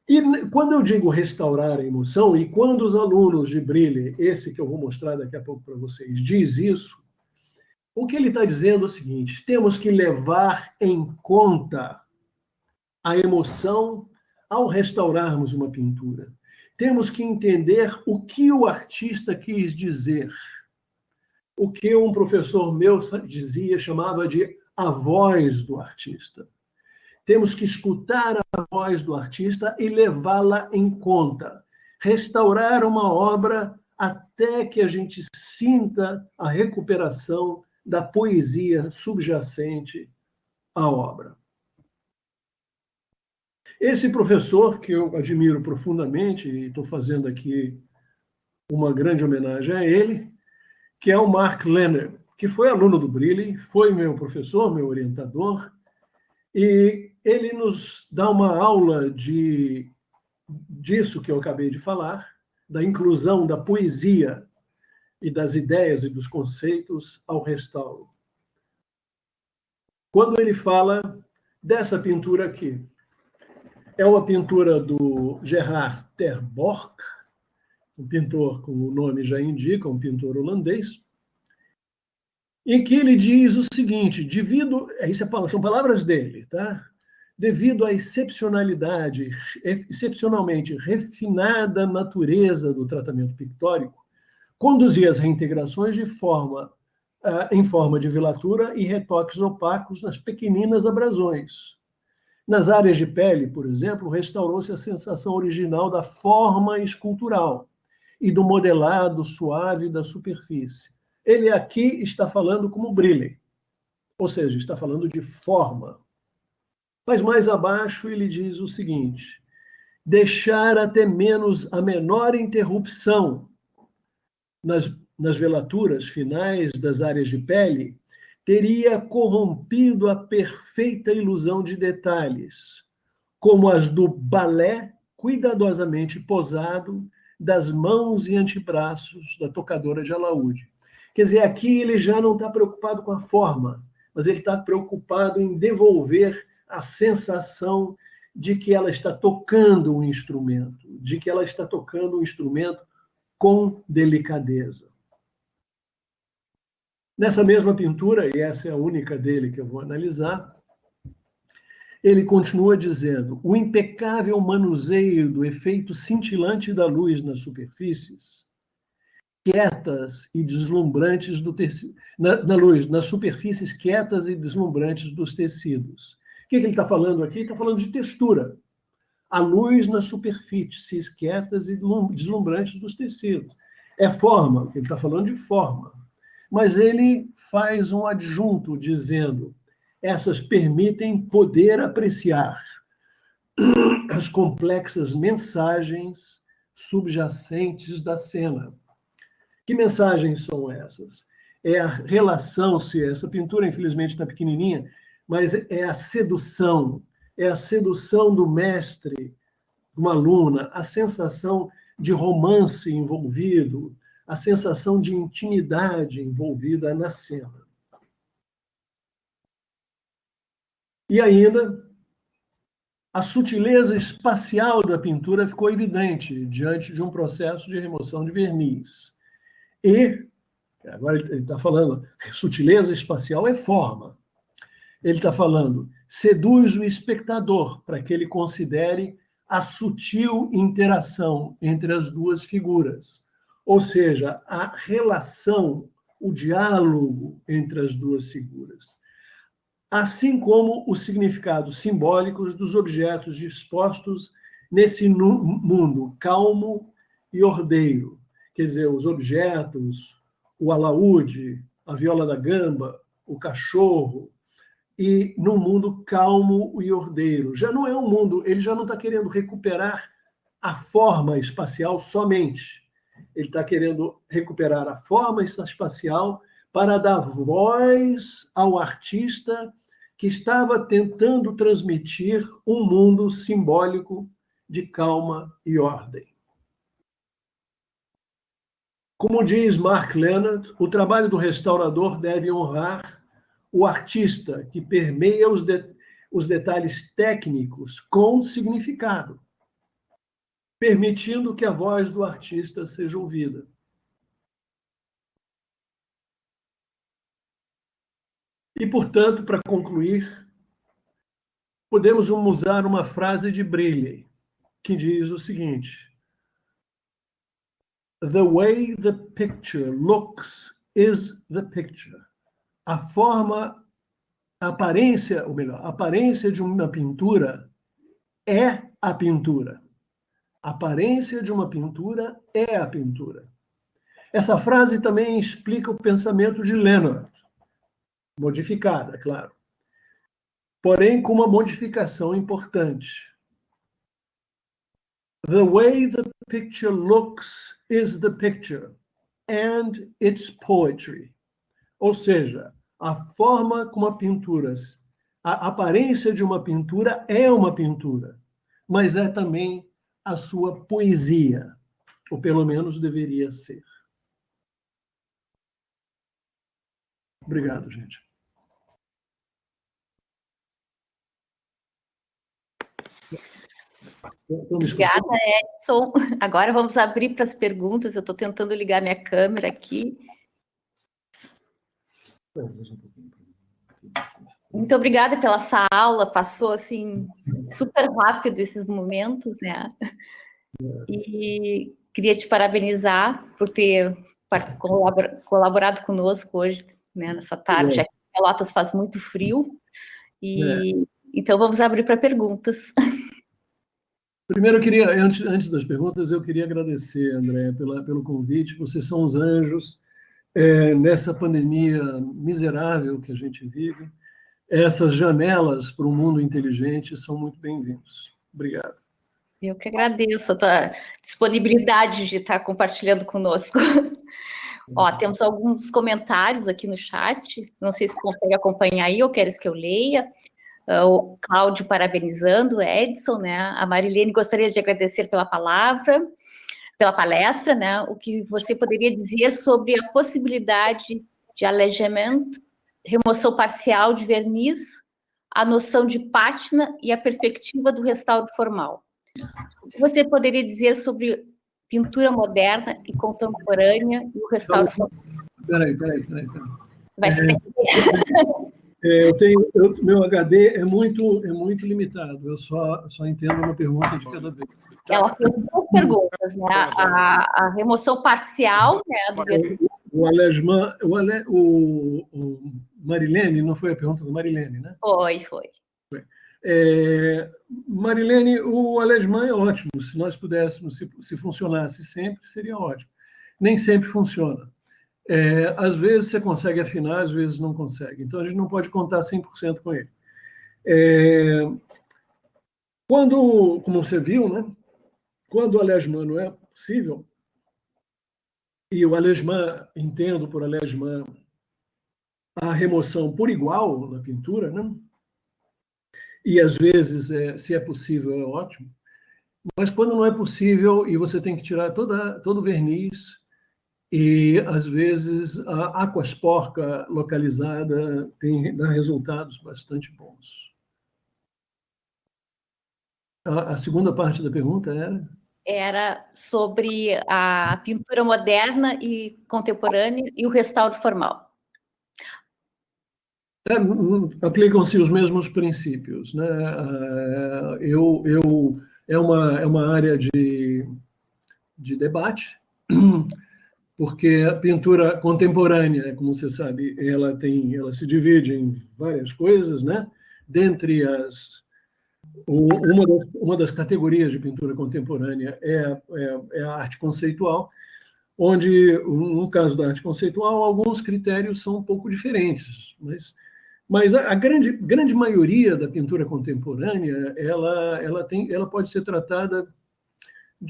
E quando eu digo restaurar a emoção, e quando os alunos de Brilley, esse que eu vou mostrar daqui a pouco para vocês, diz isso, o que ele está dizendo é o seguinte: temos que levar em conta a emoção ao restaurarmos uma pintura. temos que entender o que o artista quis dizer. O que um professor meu dizia, chamava de a voz do artista. Temos que escutar a voz do artista e levá-la em conta. Restaurar uma obra até que a gente sinta a recuperação da poesia subjacente à obra. Esse professor, que eu admiro profundamente, e estou fazendo aqui uma grande homenagem a ele, que é o Mark Lenner, que foi aluno do Briley, foi meu professor, meu orientador, e ele nos dá uma aula disso que eu acabei de falar, da inclusão da poesia e das ideias e dos conceitos ao restauro. Quando ele fala dessa pintura aqui, é uma pintura do Gerard ter Borch, um pintor, como o nome já indica, um pintor holandês, em que ele diz o seguinte, são palavras dele, tá? Devido à excepcionalmente refinada natureza do tratamento pictórico, conduzia as reintegrações em forma de velatura e retoques opacos nas pequeninas abrasões. Nas áreas de pele, por exemplo, restaurou-se a sensação original da forma escultural e do modelado suave da superfície. Ele aqui está falando como Briley, ou seja, está falando de forma. Mas mais abaixo ele diz o seguinte, deixar até menos a menor interrupção nas velaturas finais das áreas de pele teria corrompido a perfeita ilusão de detalhes, como as do balé cuidadosamente posado das mãos e antebraços da tocadora de alaúde. Quer dizer, aqui ele já não está preocupado com a forma, mas ele está preocupado em devolver a sensação de que ela está tocando um instrumento, de que ela está tocando um instrumento com delicadeza. Nessa mesma pintura, e essa é a única dele que eu vou analisar, ele continua dizendo, o impecável manuseio do efeito cintilante da luz nas superfícies, quietas e deslumbrantes do tecido, na luz, nas superfícies quietas e deslumbrantes dos tecidos. O que ele está falando aqui? Ele está falando de textura. A luz nas superfícies quietas e deslumbrantes dos tecidos. É forma, ele está falando de forma. Mas ele faz um adjunto dizendo, essas permitem poder apreciar as complexas mensagens subjacentes da cena. Que mensagens são essas? É a relação, se essa pintura infelizmente está pequenininha, mas é a sedução do mestre, uma aluna, a sensação de romance envolvido, a sensação de intimidade envolvida na cena. E ainda, a sutileza espacial da pintura ficou evidente diante de um processo de remoção de verniz. E, agora ele está falando, sutileza espacial é forma. Ele está falando, seduz o espectador para que ele considere a sutil interação entre as duas figuras. Ou seja, a relação, o diálogo entre as duas figuras. Assim como os significados simbólicos dos objetos dispostos nesse mundo calmo e ordeiro. Quer dizer, os objetos, o alaúde, a viola da gamba, o cachorro, e num mundo calmo e ordeiro. Já não é um mundo, ele já não está querendo recuperar a forma espacial somente. Ele está querendo recuperar a forma espacial para dar voz ao artista que estava tentando transmitir um mundo simbólico de calma e ordem. Como diz Mark Lenner, o trabalho do restaurador deve honrar o artista que permeia os detalhes técnicos com significado, permitindo que a voz do artista seja ouvida. E, portanto, para concluir, podemos usar uma frase de Briley, que diz o seguinte, The way the picture looks is the picture. A forma, a aparência, ou melhor, a aparência de uma pintura é a pintura. A aparência de uma pintura é a pintura. Essa frase também explica o pensamento de Leonard, modificada, claro. Porém, com uma modificação importante. The way the picture looks is the picture, and it's poetry. Ou seja, a forma como a pintura, a aparência de uma pintura é uma pintura, mas é também a sua poesia, ou pelo menos deveria ser. Obrigado, gente. Obrigada, Edson. Agora vamos abrir para as perguntas. Eu estou tentando ligar minha câmera aqui. Muito obrigada pela essa aula. Passou assim super rápido esses momentos, né? E queria te parabenizar por ter colaborado conosco hoje, né, nessa tarde. Já que em Pelotas faz muito frio. Então vamos abrir para perguntas. Primeiro, eu queria, antes das perguntas, eu queria agradecer, André, pelo convite. Vocês são os anjos nessa pandemia miserável que a gente vive. Essas janelas para um mundo inteligente são muito bem-vindos. Obrigado. Eu que agradeço a tua disponibilidade de estar compartilhando conosco. Ó, temos alguns comentários aqui no chat. Não sei se você consegue acompanhar aí ou queres que eu leia. O Cláudio parabenizando o Edson, né? A Marilene gostaria de agradecer pela palavra, pela palestra, né? O que você poderia dizer sobre a possibilidade de alejamento, remoção parcial de verniz, a noção de pátina e a perspectiva do restauro formal. O que você poderia dizer sobre pintura moderna e contemporânea e o restauro formal? Peraí. Vai ser meu HD é muito limitado. Eu só entendo uma pergunta de cada vez. Ela fez duas perguntas, né? A remoção parcial, né, do verniz. O Alejman, o Marilene, não foi a pergunta do Marilene, né? Foi. Marilene, o Alejman é ótimo. Se nós pudéssemos, se funcionasse sempre, seria ótimo. Nem sempre funciona. Às vezes você consegue afinar, às vezes não consegue. Então, a gente não pode contar 100% com ele. Como você viu, né? Quando o Alejman não é possível, e o Alejman, entendo por Alejman, a remoção por igual na pintura, né? E às vezes, se é possível, é ótimo. Mas quando não é possível e você tem que tirar todo o verniz, e às vezes a aquasporca localizada dá resultados bastante bons. A segunda parte da pergunta era? Era sobre a pintura moderna e contemporânea e o restauro formal. Aplicam-se os mesmos princípios, né? É uma área de debate, porque a pintura contemporânea, como você sabe, ela se divide em várias coisas, né? Dentre uma das categorias de pintura contemporânea é a arte conceitual, onde, no caso da arte conceitual, alguns critérios são um pouco diferentes, mas a grande maioria da pintura contemporânea ela pode ser tratada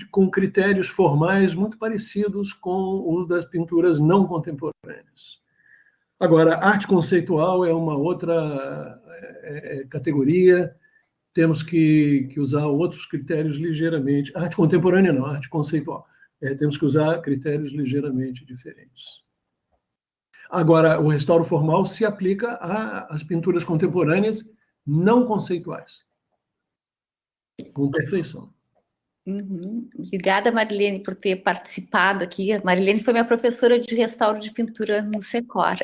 com critérios formais muito parecidos com os das pinturas não contemporâneas. Agora, arte conceitual é uma outra categoria, temos que usar outros critérios ligeiramente. Arte contemporânea não, arte conceitual. Temos que usar critérios ligeiramente diferentes. Agora, o restauro formal se aplica às pinturas contemporâneas não conceituais, com perfeição. Uhum. Obrigada, Marilene, por ter participado aqui. A Marilene foi minha professora de restauro de pintura no Secor.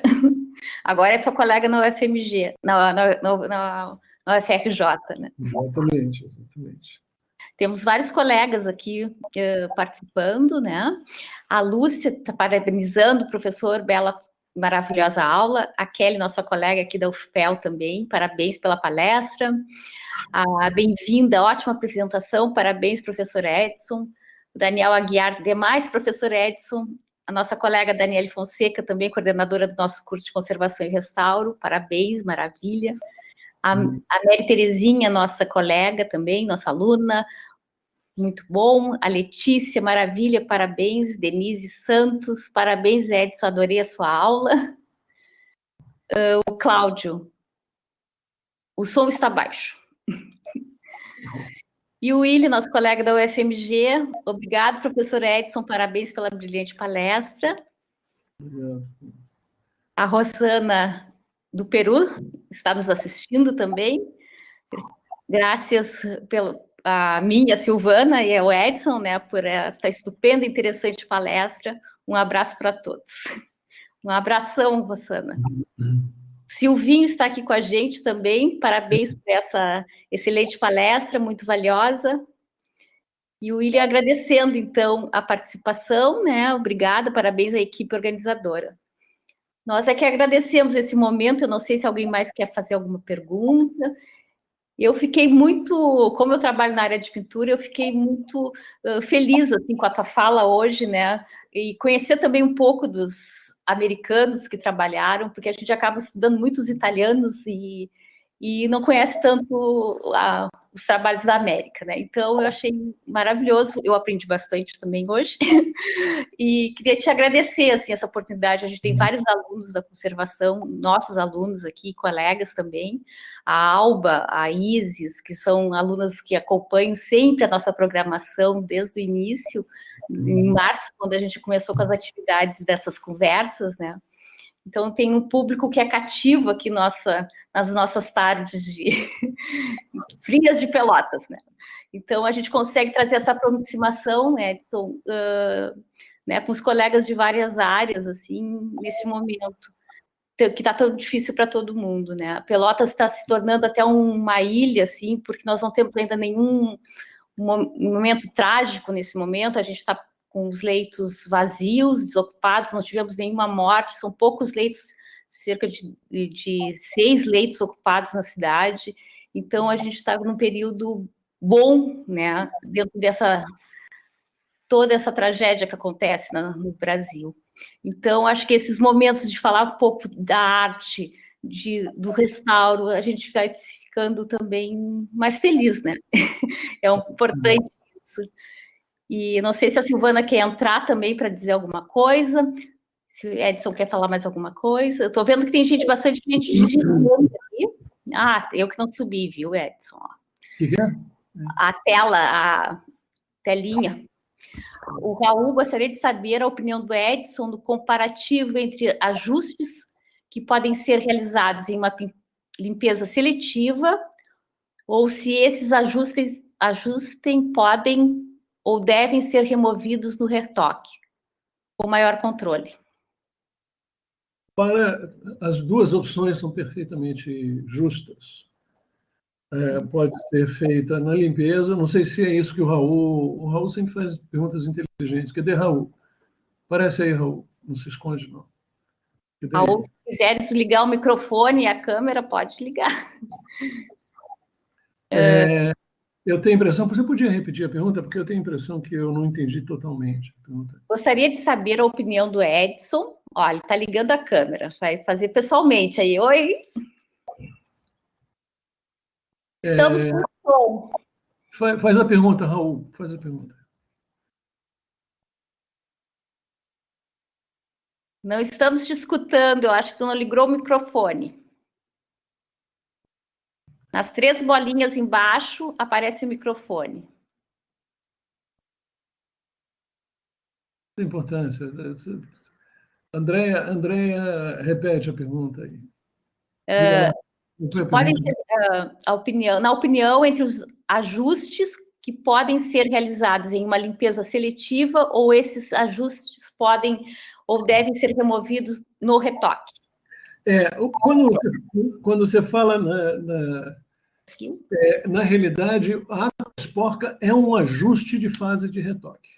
Agora é tua colega na UFMG, na UFRJ, né? Exatamente. Temos vários colegas aqui participando, né? A Lúcia está parabenizando o professor, bela, maravilhosa aula. A Kelly, nossa colega aqui da UFPEL também, parabéns pela palestra. A bem-vinda, ótima apresentação, parabéns, professor Edson. O Daniel Aguiar, demais, professor Edson. A nossa colega Daniele Fonseca, também coordenadora do nosso curso de Conservação e Restauro, parabéns, maravilha. A Mary Terezinha, nossa colega também, nossa aluna, muito bom. A Letícia, maravilha, parabéns. Denise Santos, parabéns, Edson, adorei a sua aula. O Cláudio, o som está baixo. E o Willi, nosso colega da UFMG, obrigado, professor Edson, parabéns pela brilhante palestra. Obrigado. A Rosana, do Peru, está nos assistindo também. Graças a mim, a Silvana e ao Edson, né, por esta estupenda e interessante palestra. Um abraço para todos. Um abração, Rosana. Silvinho está aqui com a gente também, parabéns por essa excelente palestra, muito valiosa. E o William agradecendo, então, a participação, né? Obrigada, parabéns à equipe organizadora. Nós é que agradecemos esse momento, eu não sei se alguém mais quer fazer alguma pergunta. Eu fiquei muito, como eu trabalho na área de pintura, eu fiquei muito feliz assim, com a tua fala hoje, né? E conhecer também um pouco dos americanos que trabalharam, porque a gente acaba estudando muitos italianos e não conhece tanto os trabalhos da América, né? Então, eu achei maravilhoso, eu aprendi bastante também hoje, e queria te agradecer, assim, essa oportunidade. A gente tem vários alunos da conservação, nossos alunos aqui, colegas também, a Alba, a Isis, que são alunas que acompanham sempre a nossa programação desde o início, em março, quando a gente começou com as atividades dessas conversas, né? Então, tem um público que é cativo aqui nas nossas tardes frias de Pelotas, né? Então, a gente consegue trazer essa aproximação, Edson, né, com os colegas de várias áreas, assim, nesse momento, que está tão difícil para todo mundo, né? Pelotas está se tornando até uma ilha, assim, porque nós não temos ainda nenhum momento trágico nesse momento, a gente está com os leitos vazios, desocupados, não tivemos nenhuma morte, são poucos leitos, cerca de 6 leitos ocupados na cidade, então a gente está num período bom, né, dentro toda essa tragédia que acontece no Brasil. Então, acho que esses momentos de falar um pouco da arte, do restauro, a gente vai ficando também mais feliz, né? É importante isso. E não sei se a Silvana quer entrar também para dizer alguma coisa, se o Edson quer falar mais alguma coisa. Eu estou vendo que tem bastante gente digitando aqui. Ah, eu que não subi, viu, Edson? Que é? A telinha. O Raul gostaria de saber a opinião do Edson do comparativo entre ajustes que podem ser realizados em uma limpeza seletiva ou se esses ajustes podem ou devem ser removidos no retoque, com maior controle. As duas opções são perfeitamente justas. Pode ser feita na limpeza, não sei se é isso que o Raul sempre faz perguntas inteligentes. Cadê Raul? Parece aí, Raul, não se esconde, não. Raul, se quiser ligar o microfone e a câmera, pode ligar. Eu tenho a impressão, você podia repetir a pergunta, porque eu tenho a impressão que eu não entendi totalmente a pergunta. Gostaria de saber a opinião do Edson. Olha, ele está ligando a câmera, vai fazer pessoalmente aí. Oi! Estamos com o som. Faz a pergunta, Raul, faz a pergunta. Não estamos te escutando, eu acho que tu não ligou o microfone. Nas 3 bolinhas embaixo aparece o microfone. Tem importância. Andréia, repete a pergunta aí. Podem ter na opinião entre os ajustes que podem ser realizados em uma limpeza seletiva ou esses ajustes podem ou devem ser removidos no retoque? Quando você fala Na realidade, a Aquasparca é um ajuste de fase de retoque.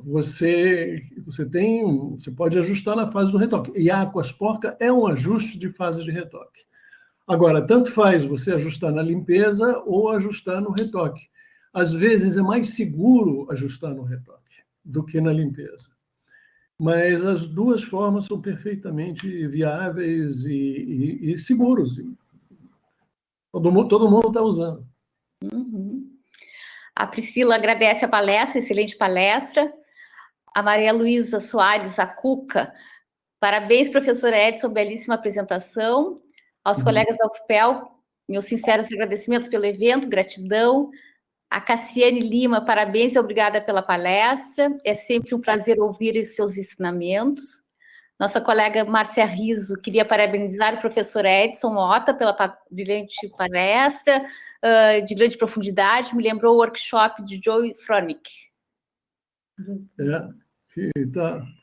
Você pode ajustar na fase do retoque. E a Aquasparca é um ajuste de fase de retoque. Agora, tanto faz você ajustar na limpeza ou ajustar no retoque. Às vezes é mais seguro ajustar no retoque do que na limpeza. Mas as duas formas são perfeitamente viáveis e seguros. Todo mundo está usando. Uhum. A Priscila agradece a palestra, excelente palestra. A Maria Luísa Soares, a Cuca, parabéns, professor Edson, belíssima apresentação. Aos colegas da UFPEL, meus sinceros agradecimentos pelo evento, gratidão. A Cassiane Lima, parabéns e obrigada pela palestra. É sempre um prazer ouvir os seus ensinamentos. Nossa colega Márcia Riso queria parabenizar o professor Edson Mota pela brilhante palestra, de grande profundidade, me lembrou o workshop de Joe Fronick.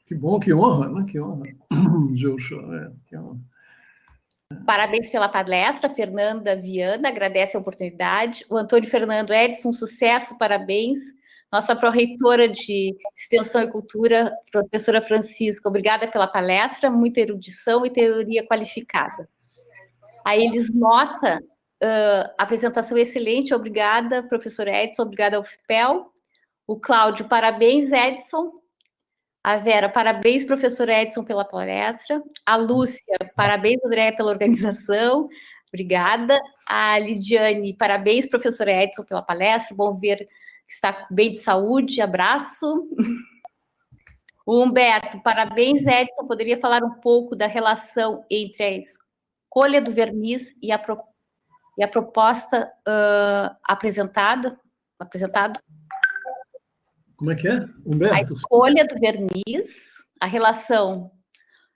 Que bom, que honra, né? Que honra. Que honra. Parabéns pela palestra, Fernanda Viana, agradece a oportunidade. O Antônio Fernando Edson, sucesso, parabéns. Nossa pró-reitora de Extensão e Cultura, professora Francisca, obrigada pela palestra, muita erudição e teoria qualificada. A Elis Mota, apresentação excelente, obrigada, professor Edson, obrigada ao FPEL. O Cláudio, parabéns, Edson. A Vera, parabéns, professor Edson, pela palestra. A Lúcia, parabéns, André, pela organização. Obrigada. A Lidiane, parabéns, professor Edson, pela palestra. Bom ver que está bem de saúde. Abraço. O Humberto, parabéns, Edson. Poderia falar um pouco da relação entre a escolha do verniz e a proposta apresentada? Como é que é, Humberto? A escolha do verniz, a relação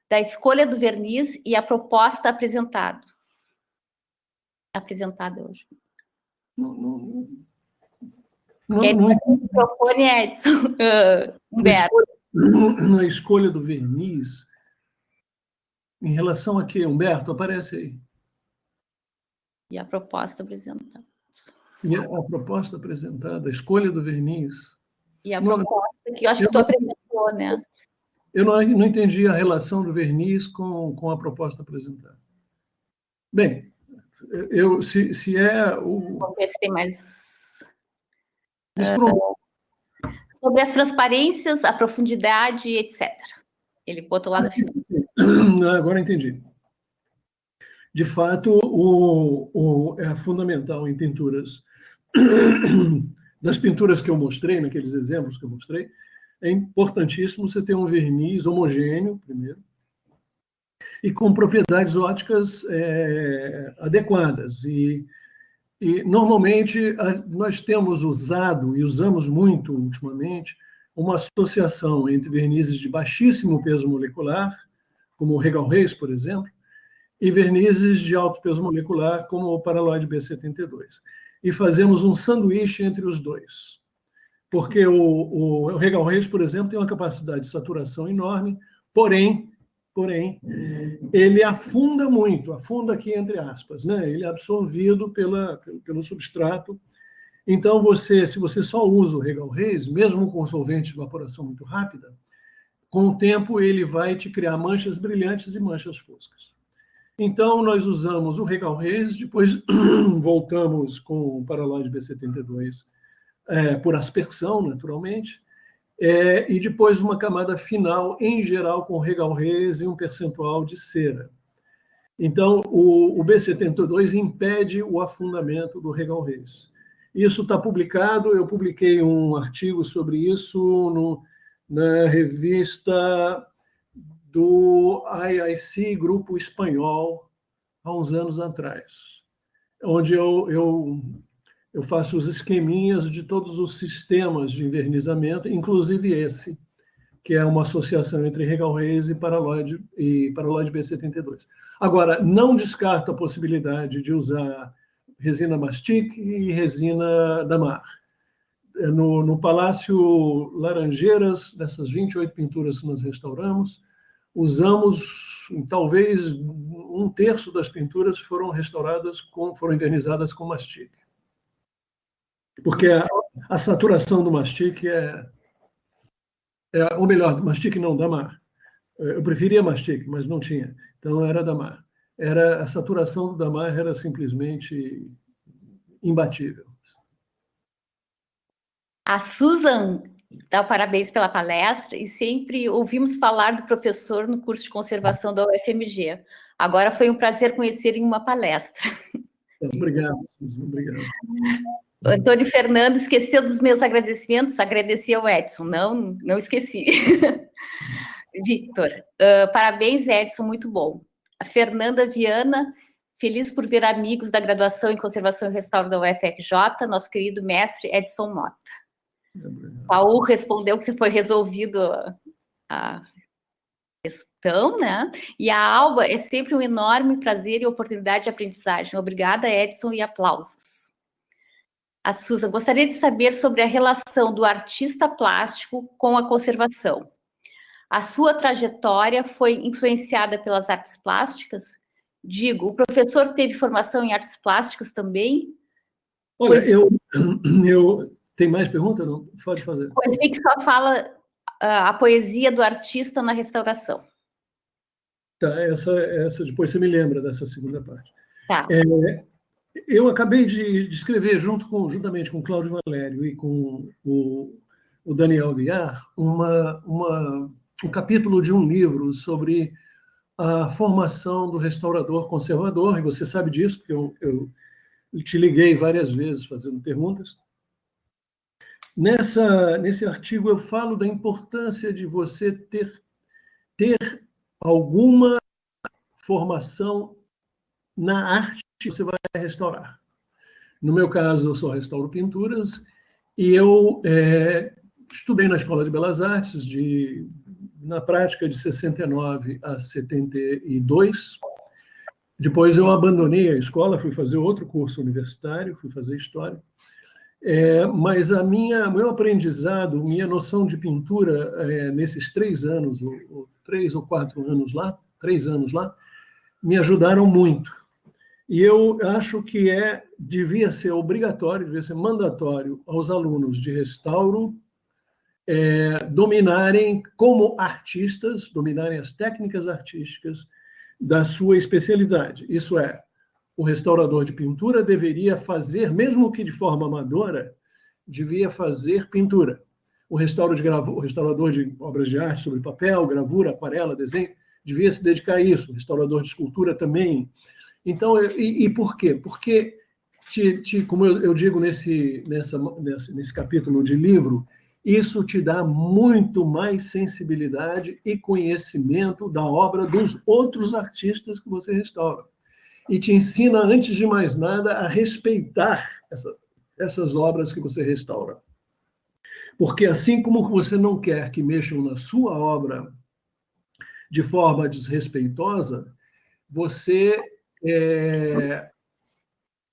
da escolha do verniz e a proposta apresentada hoje. Não, O microfone, Edson. Humberto. Na escolha do verniz, em relação a quê, Humberto? Aparece aí. E a proposta apresentada. E a proposta apresentada, a escolha do verniz. E a proposta que eu acho que tu apresentou, né? Eu não entendi a relação do verniz com a proposta apresentada. Bem, se é o... Vamos ver se tem mais... sobre as transparências, a profundidade, etc. Ele botou lá no final. Agora entendi. De fato, é fundamental em pinturas, das pinturas que eu mostrei, naqueles exemplos que eu mostrei, é importantíssimo você ter um verniz homogêneo, primeiro, e com propriedades óticas adequadas. E normalmente, nós temos usado, e usamos muito ultimamente, uma associação entre vernizes de baixíssimo peso molecular, como o Regal Reis, por exemplo, e vernizes de alto peso molecular, como o Paraloid B72. E fazemos um sanduíche entre os dois. Porque o Regal Reis, por exemplo, tem uma capacidade de saturação enorme, porém, ele afunda muito, afunda aqui entre aspas, né? Ele é absorvido pelo substrato. Então, se você só usa o Regal Reis, mesmo com solvente de evaporação muito rápida, com o tempo ele vai te criar manchas brilhantes e manchas foscas. Então, nós usamos o Regal Reis, depois voltamos com o Paraloid B72 por aspersão, naturalmente, e depois uma camada final, em geral, com Regal Reis e um percentual de cera. Então, o B72 impede o afundamento do Regal Reis. Isso está publicado, eu publiquei um artigo sobre isso na revista do IIC, Grupo Espanhol, há uns anos atrás, onde eu faço os esqueminhas de todos os sistemas de envernizamento, inclusive esse, que é uma associação entre Regal Reis e Paraloid B72. Agora, não descarto a possibilidade de usar resina Mastic e resina Damar. No Palácio Laranjeiras, dessas 28 pinturas que nós restauramos, usamos talvez 1/3 das pinturas foram restauradas, foram envernizadas com mastique. Porque a saturação do mastique ou melhor, mastique não, Damar. Eu preferia mastique, mas não tinha. Então era Damar. A saturação do Damar era simplesmente imbatível. A Susan dá parabéns pela palestra e sempre ouvimos falar do professor no curso de conservação da UFMG. Agora foi um prazer conhecer em uma palestra. Obrigado, Susan, obrigado. O Antônio Fernando esqueceu dos meus agradecimentos, agradeci ao Edson, não esqueci. Victor, parabéns, Edson, muito bom. A Fernanda Viana, feliz por ver amigos da graduação em Conservação e Restauro da UFRJ, nosso querido mestre Edson Mota. Paul respondeu que foi resolvido a questão, né? E a Alba, é sempre um enorme prazer e oportunidade de aprendizagem. Obrigada, Edson, e aplausos. A Susan, gostaria de saber sobre a relação do artista plástico com a conservação. A sua trajetória foi influenciada pelas artes plásticas? Digo, o professor teve formação em artes plásticas também? Olha, tem mais pergunta? Não? Pode fazer. Pois vi que só fala a poesia do artista na restauração. Tá, essa depois você me lembra dessa segunda parte. Tá. Eu acabei de escrever, juntamente com o Cláudio Valério e com o Daniel Biar, um capítulo de um livro sobre a formação do restaurador conservador, e você sabe disso, porque eu te liguei várias vezes fazendo perguntas. Nesse artigo eu falo da importância de você ter alguma formação na arte que você vai restaurar. No meu caso, eu só restauro pinturas, e eu estudei na Escola de Belas Artes, na prática de 69 a 72. Depois eu abandonei a escola, fui fazer outro curso universitário, fui fazer História. Mas meu aprendizado, minha noção de pintura nesses 3 anos, ou 3 ou 4 anos lá, 3 anos lá, me ajudaram muito. E eu acho que devia ser obrigatório, devia ser mandatório aos alunos de restauro dominarem como artistas, dominarem as técnicas artísticas da sua especialidade. Isso é, o restaurador de pintura deveria fazer, mesmo que de forma amadora, devia fazer pintura. O restaurador de obras de arte sobre papel, gravura, aquarela, desenho, devia se dedicar a isso. O restaurador de escultura também. Então, e por quê? Porque, como eu digo nesse capítulo de livro, isso te dá muito mais sensibilidade e conhecimento da obra dos outros artistas que você restaura. E te ensina, antes de mais nada, a respeitar essas obras que você restaura. Porque assim como você não quer que mexam na sua obra de forma desrespeitosa, você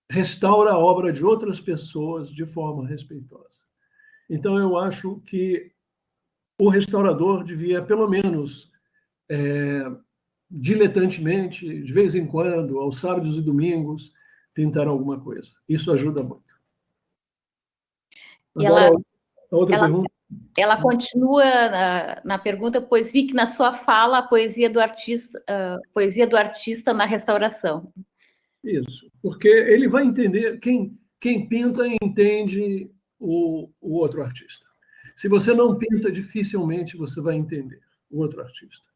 restaura a obra de outras pessoas de forma respeitosa. Então, eu acho que o restaurador devia, pelo menos, diletantemente, de vez em quando, aos sábados e domingos, tentar alguma coisa. Isso ajuda muito. Agora, a outra pergunta. Ela continua na pergunta, pois vi que na sua fala a poesia do artista na restauração. Isso, porque ele vai entender, quem pinta entende o outro artista. Se você não pinta, dificilmente você vai entender o outro artista.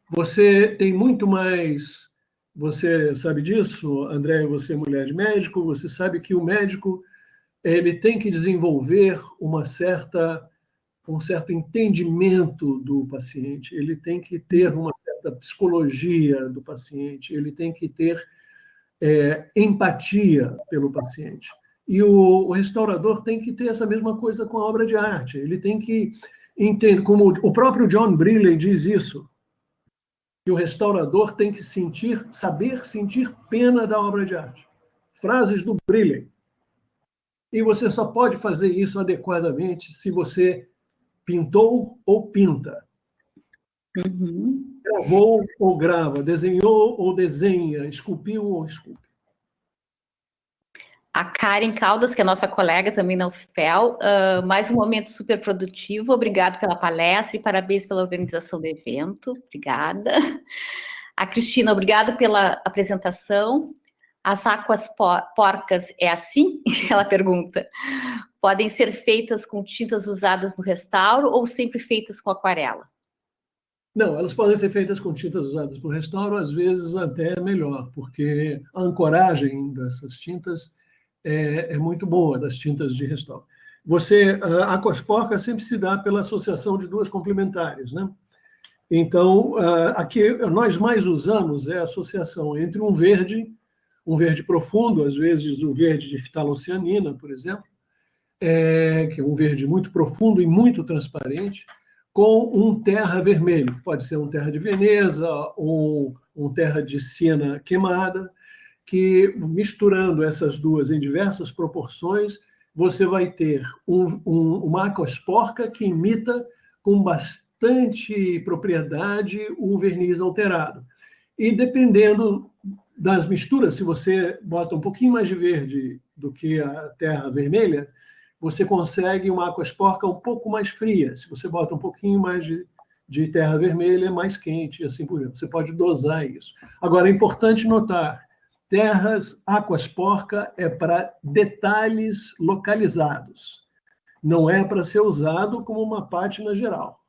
Você tem muito mais... Você sabe disso, André, você é mulher de médico, você sabe que o médico ele tem que desenvolver um certo entendimento do paciente, ele tem que ter uma certa psicologia do paciente, ele tem que ter empatia pelo paciente. E o restaurador tem que ter essa mesma coisa com a obra de arte, ele tem que entender, como o próprio John Brealey diz isso, que o restaurador tem que saber sentir pena da obra de arte. Frases do Brealey. E você só pode fazer isso adequadamente se você pintou ou pinta. Uhum. Gravou ou grava, desenhou ou desenha, esculpiu ou esculpe. A Karen Caldas, que é nossa colega também na UFPEL, mais um momento super produtivo, obrigado pela palestra e parabéns pela organização do evento, obrigada. A Cristina, obrigada pela apresentação. As águas porcas é assim? Ela pergunta. Podem ser feitas com tintas usadas no restauro ou sempre feitas com aquarela? Não, elas podem ser feitas com tintas usadas por restauro, às vezes até melhor, porque a ancoragem dessas tintas é muito boa, das tintas de restauro. A aquasporca sempre se dá pela associação de duas complementares, né? Então, aqui nós mais usamos a associação entre um verde profundo, às vezes o verde de fitalocianina, por exemplo, que é um verde muito profundo e muito transparente, com um terra vermelho, pode ser um terra de Veneza ou um terra de siena queimada, que misturando essas duas em diversas proporções, você vai ter uma aquasporca que imita com bastante propriedade o verniz alterado. E dependendo das misturas, se você bota um pouquinho mais de verde do que a terra vermelha, você consegue uma aquasporca um pouco mais fria. Se você bota um pouquinho mais de terra vermelha, é mais quente, e assim por diante. Você pode dosar isso. Agora, é importante notar, terras aquasporca é para detalhes localizados. Não é para ser usado como uma pátina geral.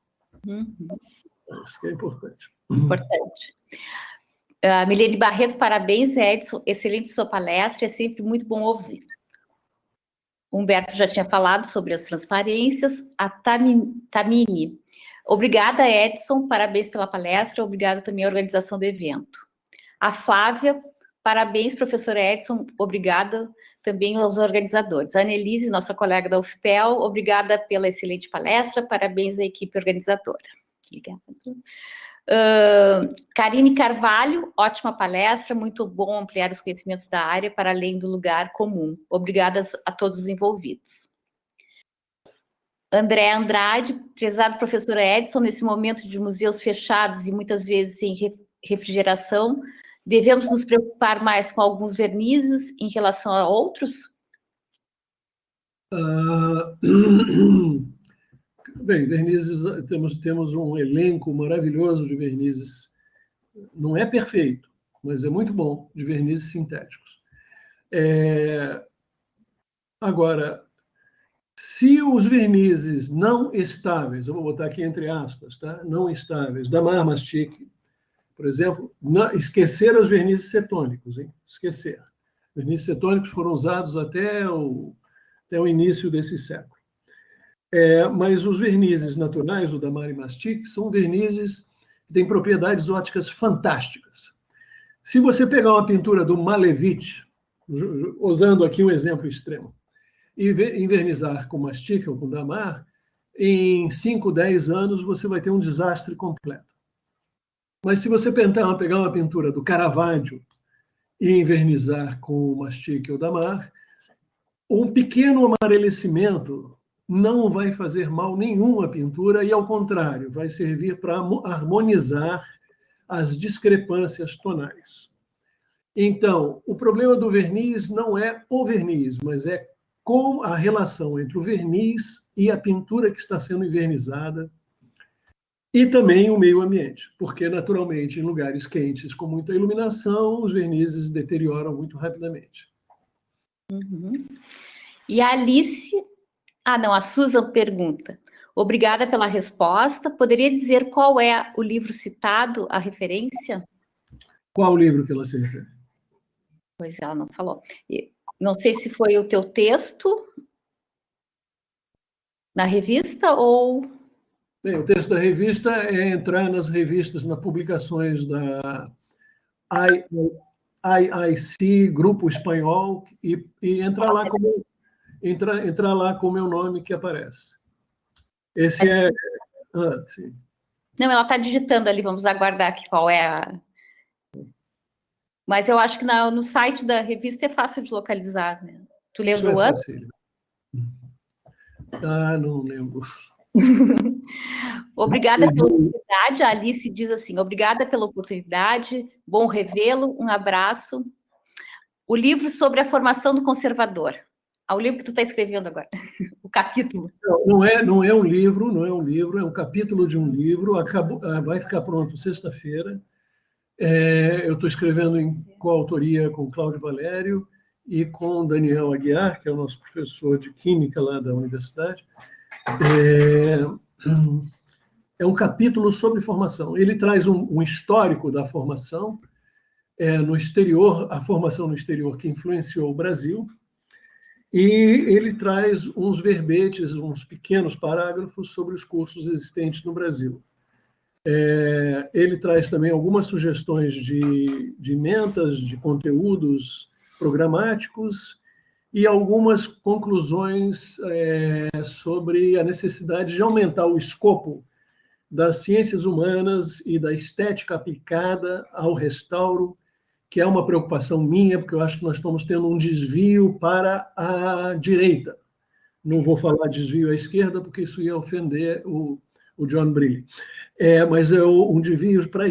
Isso que é importante. Importante. Milene Barreto, parabéns, Edson. Excelente sua palestra, é sempre muito bom ouvir. Humberto já tinha falado sobre as transparências. A Tamini. Obrigada, Edson. Parabéns pela palestra. Obrigada também à organização do evento. A Flávia. Parabéns, professor Edson. Obrigada também aos organizadores. A Annelise, nossa colega da UFPEL. Obrigada pela excelente palestra. Parabéns à equipe organizadora. Obrigada. Karine Carvalho, ótima palestra, muito bom ampliar os conhecimentos da área para além do lugar comum. Obrigada a todos os envolvidos. André Andrade, prezado professor Edson, nesse momento de museus fechados e muitas vezes sem refrigeração, devemos nos preocupar mais com alguns vernizes em relação a outros? Bem, vernizes, temos um elenco maravilhoso de vernizes. Não é perfeito, mas é muito bom, de vernizes sintéticos. Agora, se os vernizes não estáveis, eu vou botar aqui entre aspas, tá? Não estáveis, da Damar Mastic, por exemplo, esquecer os vernizes cetônicos, hein? Esquecer. Vernizes cetônicos foram usados até o início desse século. Mas os vernizes naturais, o Damar e Mastic, são vernizes que têm propriedades ópticas fantásticas. Se você pegar uma pintura do Malevich, usando aqui um exemplo extremo, e invernizar com Mastic ou com Damar, em 5, 10 anos você vai ter um desastre completo. Mas se você pegar uma pintura do Caravaggio e invernizar com Mastic ou Damar, um pequeno amarelecimento não vai fazer mal nenhum à pintura e, ao contrário, vai servir para harmonizar as discrepâncias tonais. Então, o problema do verniz não é o verniz, mas é com a relação entre o verniz e a pintura que está sendo invernizada e também o meio ambiente, porque, naturalmente, em lugares quentes com muita iluminação, os vernizes deterioram muito rapidamente. Uhum. E a Alice... a Susan pergunta. Obrigada pela resposta. Poderia dizer qual é o livro citado, a referência? Qual livro que ela se refere? Pois ela não falou. Não sei se foi o teu texto na revista ou... Bem, o texto da revista é entrar nas revistas, nas publicações da IIC, Grupo Espanhol, e entrar lá com o meu nome que aparece. Esse é... sim. Não, ela está digitando ali, vamos aguardar aqui qual é a... Mas eu acho que no site da revista é fácil de localizar, né? Tu lembra o ano? Não lembro. Obrigada pela oportunidade. A Alice diz assim: obrigada pela oportunidade, bom revê-lo, um abraço. O livro sobre a formação do conservador. O livro que tu está escrevendo agora, o capítulo. Não é um livro, é um capítulo de um livro, vai ficar pronto sexta-feira. Eu estou escrevendo em coautoria com Cláudio Valério e com Daniel Aguiar, que é o nosso professor de Química lá da universidade. É um capítulo sobre formação. Ele traz um histórico da formação no exterior, a formação no exterior que influenciou o Brasil, e ele traz uns verbetes, uns pequenos parágrafos sobre os cursos existentes no Brasil. Ele traz também algumas sugestões de emendas, de conteúdos programáticos e algumas conclusões sobre a necessidade de aumentar o escopo das ciências humanas e da estética aplicada ao restauro, que é uma preocupação minha, porque eu acho que nós estamos tendo um desvio para a direita. Não vou falar desvio à esquerda, porque isso ia ofender o John Briley. Mas é um desvio para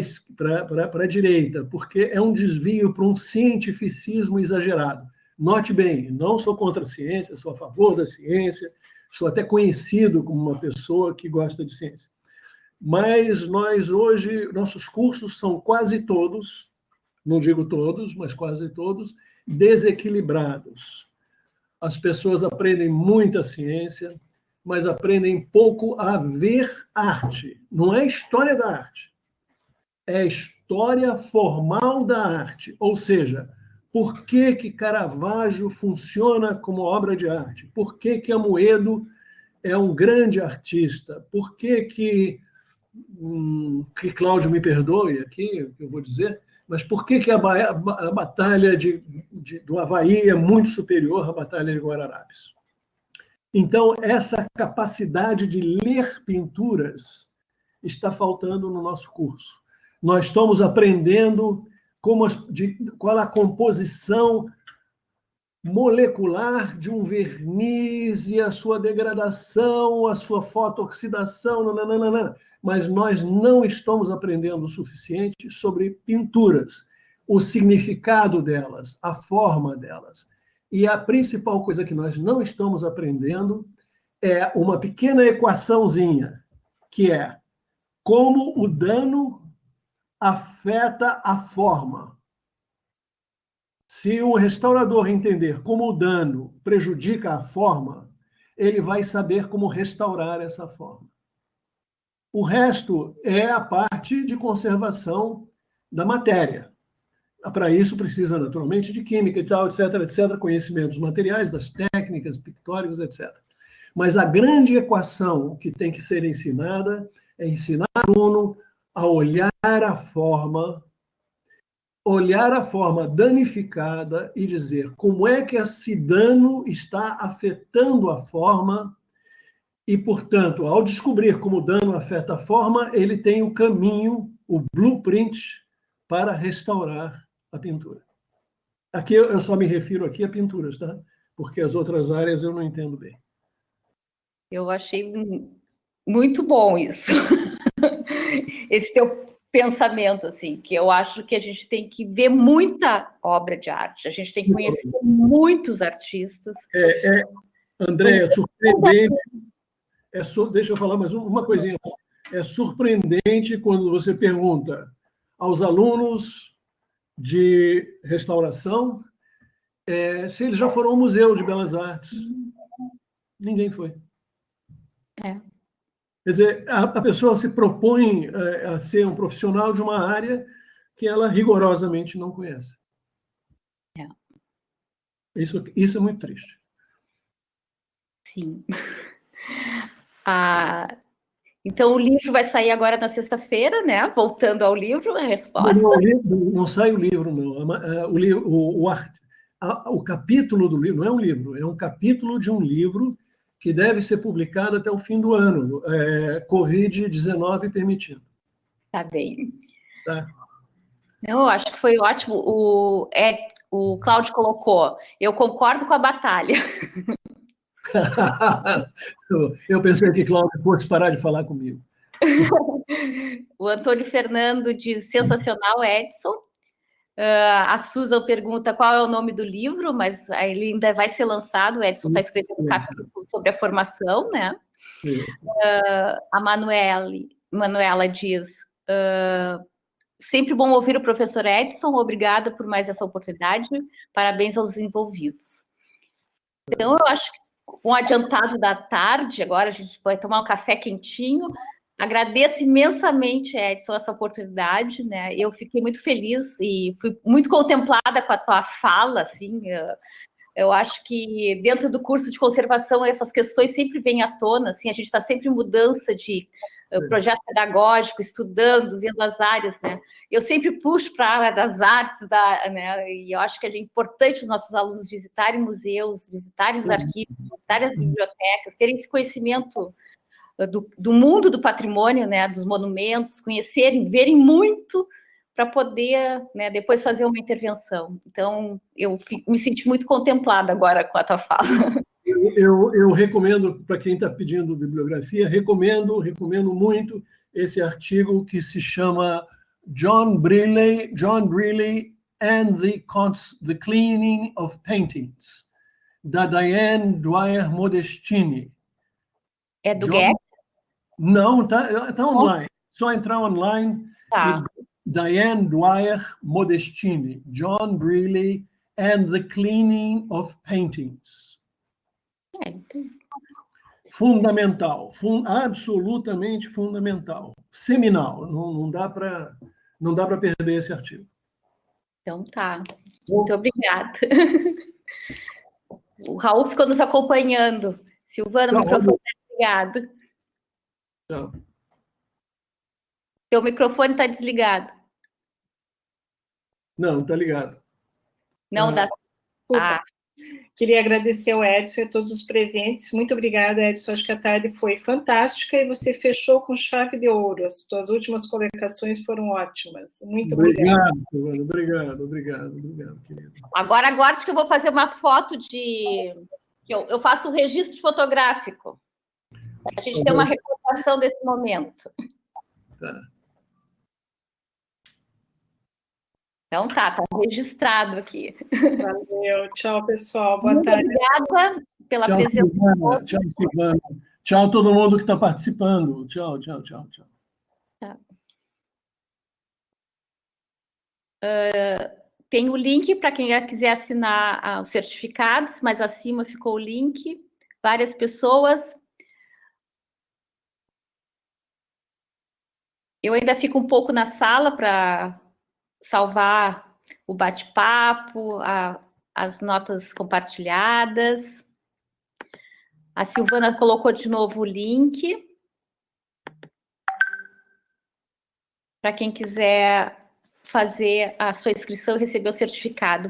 a direita, porque é um desvio para um cientificismo exagerado. Note bem, não sou contra a ciência, sou a favor da ciência, sou até conhecido como uma pessoa que gosta de ciência. Mas nós hoje, nossos cursos são quase todos, não digo todos, mas quase todos, desequilibrados. As pessoas aprendem muita ciência, mas aprendem pouco a ver arte. Não é história da arte, é história formal da arte. Ou seja, por que Caravaggio funciona como obra de arte? Por que Amoedo é um grande artista? Por que Cláudio me perdoe aqui, o que eu vou dizer, mas por que a batalha do Havaí é muito superior à batalha de Guararapes? Então, essa capacidade de ler pinturas está faltando no nosso curso. Nós estamos aprendendo qual a composição molecular de um verniz e a sua degradação, a sua fotooxidação, nananana. Mas nós não estamos aprendendo o suficiente sobre pinturas, o significado delas, a forma delas. E a principal coisa que nós não estamos aprendendo é uma pequena equaçãozinha, que é como o dano afeta a forma. Se o restaurador entender como o dano prejudica a forma, ele vai saber como restaurar essa forma. O resto é a parte de conservação da matéria. Para isso precisa, naturalmente, de química e tal, etc., etc., conhecimentos materiais, das técnicas, pictóricos, etc. Mas a grande equação que tem que ser ensinada é ensinar o aluno a olhar a forma danificada e dizer como é que esse dano está afetando a forma e, portanto, ao descobrir como o dano afeta a forma, ele tem o caminho, o blueprint para restaurar a pintura. Aqui eu só me refiro aqui a pinturas, tá? Porque as outras áreas eu não entendo bem. Eu achei muito bom isso. Esse teu pensamento, assim, que eu acho que a gente tem que ver muita obra de arte, a gente tem que conhecer muitos artistas. André, é surpreendente. Deixa eu falar mais uma coisinha. É surpreendente quando você pergunta aos alunos de restauração se eles já foram ao Museu de Belas Artes. Ninguém foi. Quer dizer, a pessoa se propõe a ser um profissional de uma área que ela rigorosamente não conhece. Isso é muito triste. Sim. Então, o livro vai sair agora na sexta-feira, né? Voltando ao livro, a resposta. Não sai o livro, não. O capítulo do livro não é um livro, é um capítulo de um livro que deve ser publicado até o fim do ano, Covid-19 permitindo. Tá bem. Tá. Eu acho que foi ótimo. O Cláudio colocou, eu concordo com a batalha. Eu pensei que Cláudio fosse parar de falar comigo. O Antônio Fernando diz, sensacional, Edson. A Susan pergunta qual é o nome do livro, mas ele ainda vai ser lançado, o Edson está escrevendo um capítulo sobre a formação, né? A Manuela diz, sempre bom ouvir o professor Edson, obrigada por mais essa oportunidade, parabéns aos envolvidos. Então, eu acho que um adiantado da tarde, agora a gente vai tomar um café quentinho. Agradeço imensamente, Edson, essa oportunidade, né? Eu fiquei muito feliz e fui muito contemplada com a tua fala, assim. Eu acho que dentro do curso de conservação essas questões sempre vêm à tona, assim, a gente está sempre em mudança de projeto pedagógico, estudando, vendo as áreas, né? Eu sempre puxo para a área das artes, né? E eu acho que é importante os nossos alunos visitarem museus, visitarem os arquivos, visitarem as bibliotecas, terem esse conhecimento do mundo do patrimônio, né? Dos monumentos, conhecerem, verem muito para poder, né, depois fazer uma intervenção. Então, eu me senti muito contemplada agora com a tua fala. Eu recomendo, para quem está pedindo bibliografia, recomendo muito esse artigo que se chama John Brealey and the Cleaning of Paintings, da Diane Dwyer Modestini. É do Goethe? Não, tá online. Só entrar online e Diane Dwyer Modestini, John Brealey and the Cleaning of Paintings. Fundamental, absolutamente fundamental, seminal. Não dá para perder esse artigo. Então tá. Muito obrigada. O Raul ficou nos acompanhando. Silvana, o microfone está desligado. Tchau. Teu microfone está desligado. Não, está ligado. Não dá. Queria agradecer ao Edson e a todos os presentes. Muito obrigada, Edson. Acho que a tarde foi fantástica e você fechou com chave de ouro. As suas últimas colocações foram ótimas. Muito obrigada. Obrigado, querido. Agora aguarde que eu vou fazer uma foto de... Eu faço um registro fotográfico. A gente tem uma recordação desse momento. Tá. Então tá registrado aqui. Valeu, tchau, pessoal. Boa tarde. Obrigada pela presença. Tchau, Silvana. Tchau, todo mundo que está participando. Tchau. Tem o link para quem quiser assinar os certificados, mas acima ficou o link. Várias pessoas. Eu ainda fico um pouco na sala para salvar o bate-papo, as notas compartilhadas. A Silvana colocou de novo o link. Para quem quiser fazer a sua inscrição e receber o certificado.